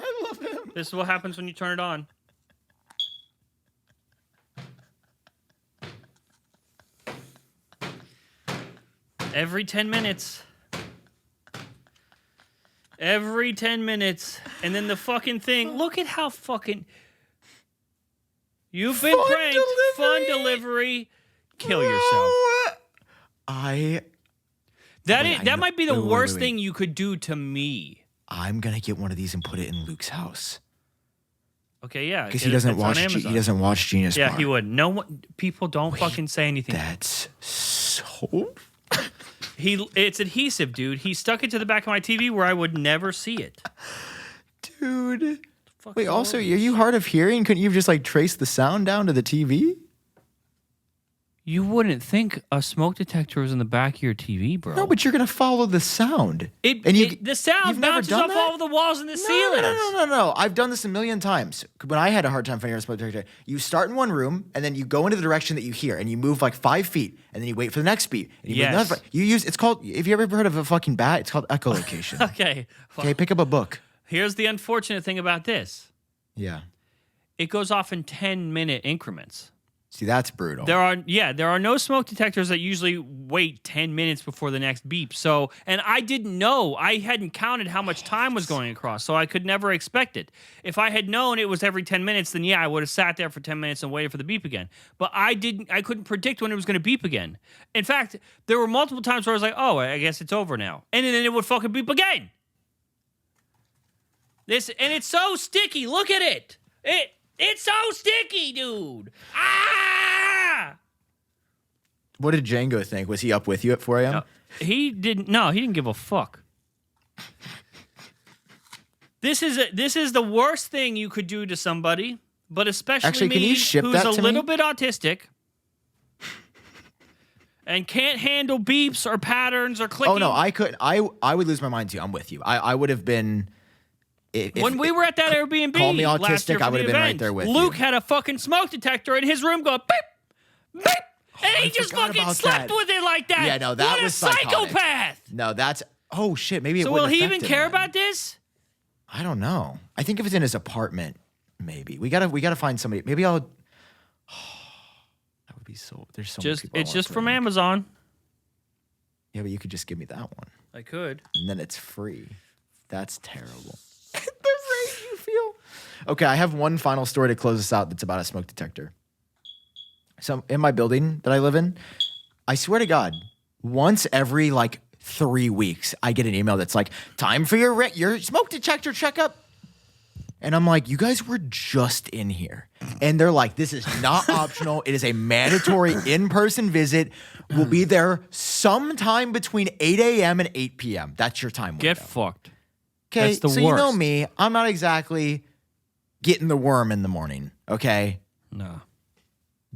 I love him. This is what happens when you turn it on. Every 10 minutes. Every 10 minutes. And then the fucking thing. Look at how fucking... You've been pranked. Fun delivery. Kill yourself. That might be the worst thing you could do to me. I'm gonna get one of these and put it in Luke's house. Okay, yeah. Because he doesn't watch Genius Bar. Yeah, he would. No one. People don't fucking say anything. That's so. It's adhesive, dude. He stuck it to the back of my TV where I would never see it. Dude. Wait. Also, are you hard of hearing? Couldn't you just like trace the sound down to the TV? You wouldn't think a smoke detector was in the back of your TV, bro. No, but you're gonna follow the sound. The sound bounces off all of the walls and the ceilings. No. I've done this a million times. When I had a hard time finding a smoke detector, you start in one room and then you go into the direction that you hear and you move like 5 feet and then you wait for the next beat. And you move another, it's called. Have you ever heard of a fucking bat? It's called echolocation. Okay. Okay, pick up a book. Here's the unfortunate thing about this. Yeah. It goes off in 10-minute increments. See, that's brutal. There are no smoke detectors that usually wait 10 minutes before the next beep. So, and I didn't know. I hadn't counted how much time was going across, so I could never expect it. If I had known it was every 10 minutes, then yeah, I would have sat there for 10 minutes and waited for the beep again. But I couldn't predict when it was going to beep again. In fact, there were multiple times where I was like, oh, I guess it's over now. And then it would fucking beep again. And it's so sticky. Look at it. It's so sticky, dude. Ah! What did Django think? Was he up with you at 4 a.m.? No, he didn't give a fuck. This is the worst thing you could do to somebody, but especially can you ship who's that a to little me? bit autistic and can't handle beeps or patterns or clicking. Oh no, I could. I would lose my mind too. I'm with you. I would have been. When we were at that Airbnb, call me last autistic, year for I would the have been right event, there with Luke you. had a fucking smoke detector in his room going beep, beep, and he just fucking slept with it like that. Yeah, no, that was psychotic. Psychopath. No, that's shit. Maybe So will he even care about this? I don't know. I think if it's in his apartment, maybe we gotta find somebody. Maybe I'll. That would be so. There's so many people. It's just from Amazon. Yeah, but you could just give me that one. I could. And then it's free. That's terrible. The rate you feel. Okay, I have one final story to close this out that's about a smoke detector. So in my building that I live in, I swear to God, once every like 3 weeks, I get an email that's like, time for your smoke detector checkup. And I'm like, you guys were just in here. And they're like, this is not optional. It is a mandatory in-person visit. We'll be there sometime between 8 a.m. and 8 p.m. That's your time window. Get fucked. Okay, That's the so worst. you know me. I'm not exactly getting the worm in the morning, okay? No.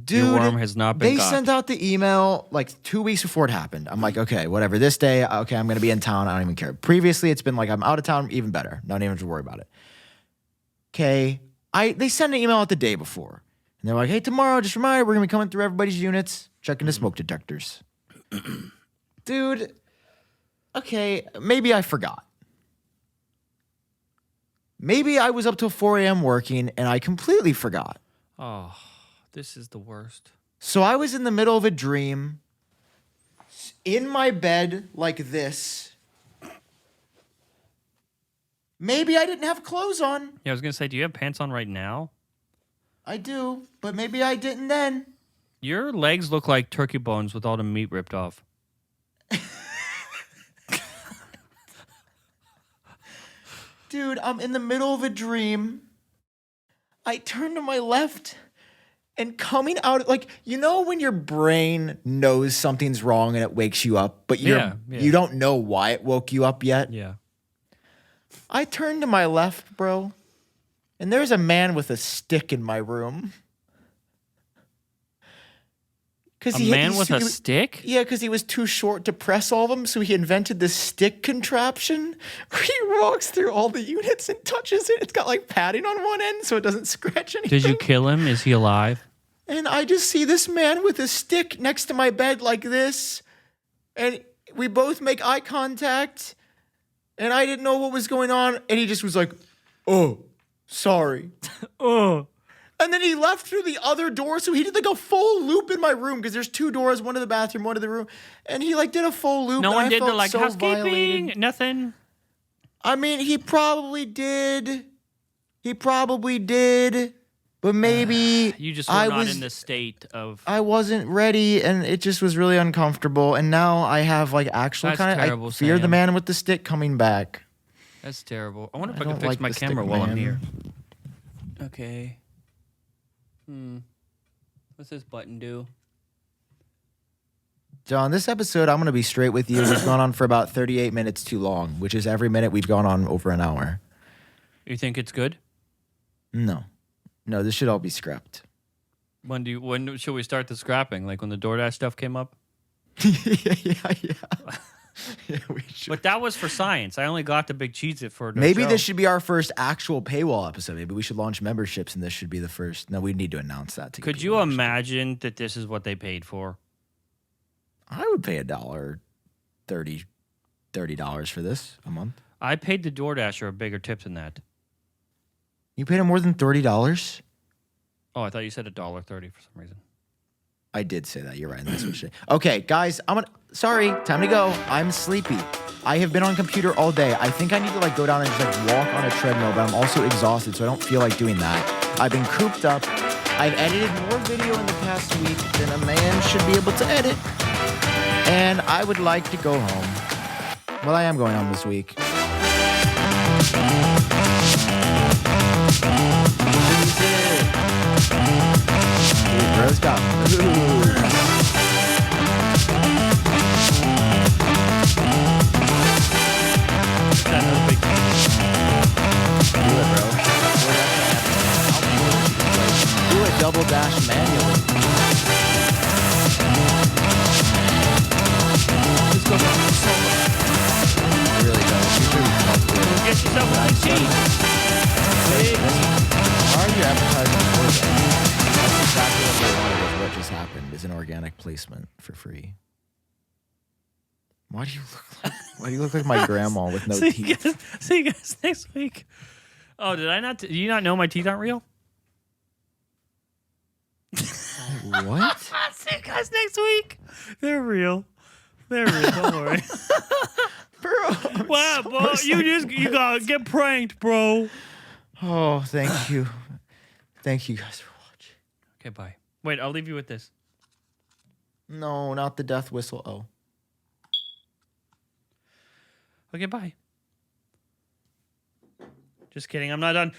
Dude, your worm has not been they got. sent out the email like 2 weeks before it happened. I'm like, okay, whatever. This day, okay, I'm going to be in town. I don't even care. Previously, it's been like I'm out of town, even better. Don't even have to worry about it. Okay, they sent an email out the day before. And they're like, hey, tomorrow, just a reminder, we're going to be coming through everybody's units, checking the smoke detectors. Dude, okay, maybe I forgot. Maybe I was up till 4 a.m. working and I completely forgot. Oh, this is the worst. So I was in the middle of a dream, in my bed like this. Maybe I didn't have clothes on. Yeah, I was going to say, do you have pants on right now? I do, but maybe I didn't then. Your legs look like turkey bones with all the meat ripped off. Dude, I'm in the middle of a dream. I turn to my left and coming out, like, you know when your brain knows something's wrong and it wakes you up, but you don't know why it woke you up yet? Yeah. I turned to my left, bro, And there's a man with a stick in my room. A man with a stick? Yeah, because he was too short to press all of them, so he invented this stick contraption where he walks through all the units and touches it. It's got like padding on one end so it doesn't scratch anything. Did you kill him? Is he alive? And I just see this man with a stick next to my bed like this, and we both make eye contact, and I didn't know what was going on, and he just was like, oh, sorry. Oh. And then he left through the other door, so he did like a full loop in my room because there's 2 doors, one to the bathroom, one to the room, and he like did a full loop. No one did the like so housekeeping, violated. Nothing. I mean, he probably did. But maybe you just were not in the state of. I wasn't ready, and it just was really uncomfortable. And now I have like actual kind of. I fear the man with the stick coming back. That's terrible. I wonder if I can fix my camera while I'm here. Okay. What's this button do? John, this episode, I'm going to be straight with you. We've gone on for about 38 minutes too long, which is every minute we've gone on over an hour. You think it's good? No, this should all be scrapped. When should we start the scrapping? Like when the DoorDash stuff came up? Yeah. Yeah, we should. But that was for science. I only got the big cheese it for the Maybe show. This should be our first actual paywall episode. Maybe we should launch memberships, and this should be the first. No, we need to announce that. Could you imagine that this is what they paid for? I would pay $30 for this a month. I paid the DoorDasher a bigger tip than that. You paid him more than $30? Oh, I thought you said $1.30 for some reason. I did say that. You're right. That's what okay, guys. Sorry. Time to go. I'm sleepy. I have been on computer all day. I think I need to like go down and just like walk on a treadmill, but I'm also exhausted, so I don't feel like doing that. I've been cooped up. I've edited more video in the past week than a man should be able to edit, and I would like to go home. Well, I am going home this week. Let's go. Do a double dash manually. Just go solo. It really does. You should get yourself a nice cheese. Why are you advertising for that? Exactly what they wanted with what just happened is an organic placement for free. Why do you look like my grandma with no teeth? See you guys next week. Oh, did you not know my teeth aren't real? What? See you guys next week. They're real. Don't worry. Bro. Wow, bro. You gotta get pranked, bro. Oh, thank you. Thank you guys for watching. Okay, bye. Wait, I'll leave you with this. No, not the death whistle. Oh. Okay, bye. Just kidding. I'm not done.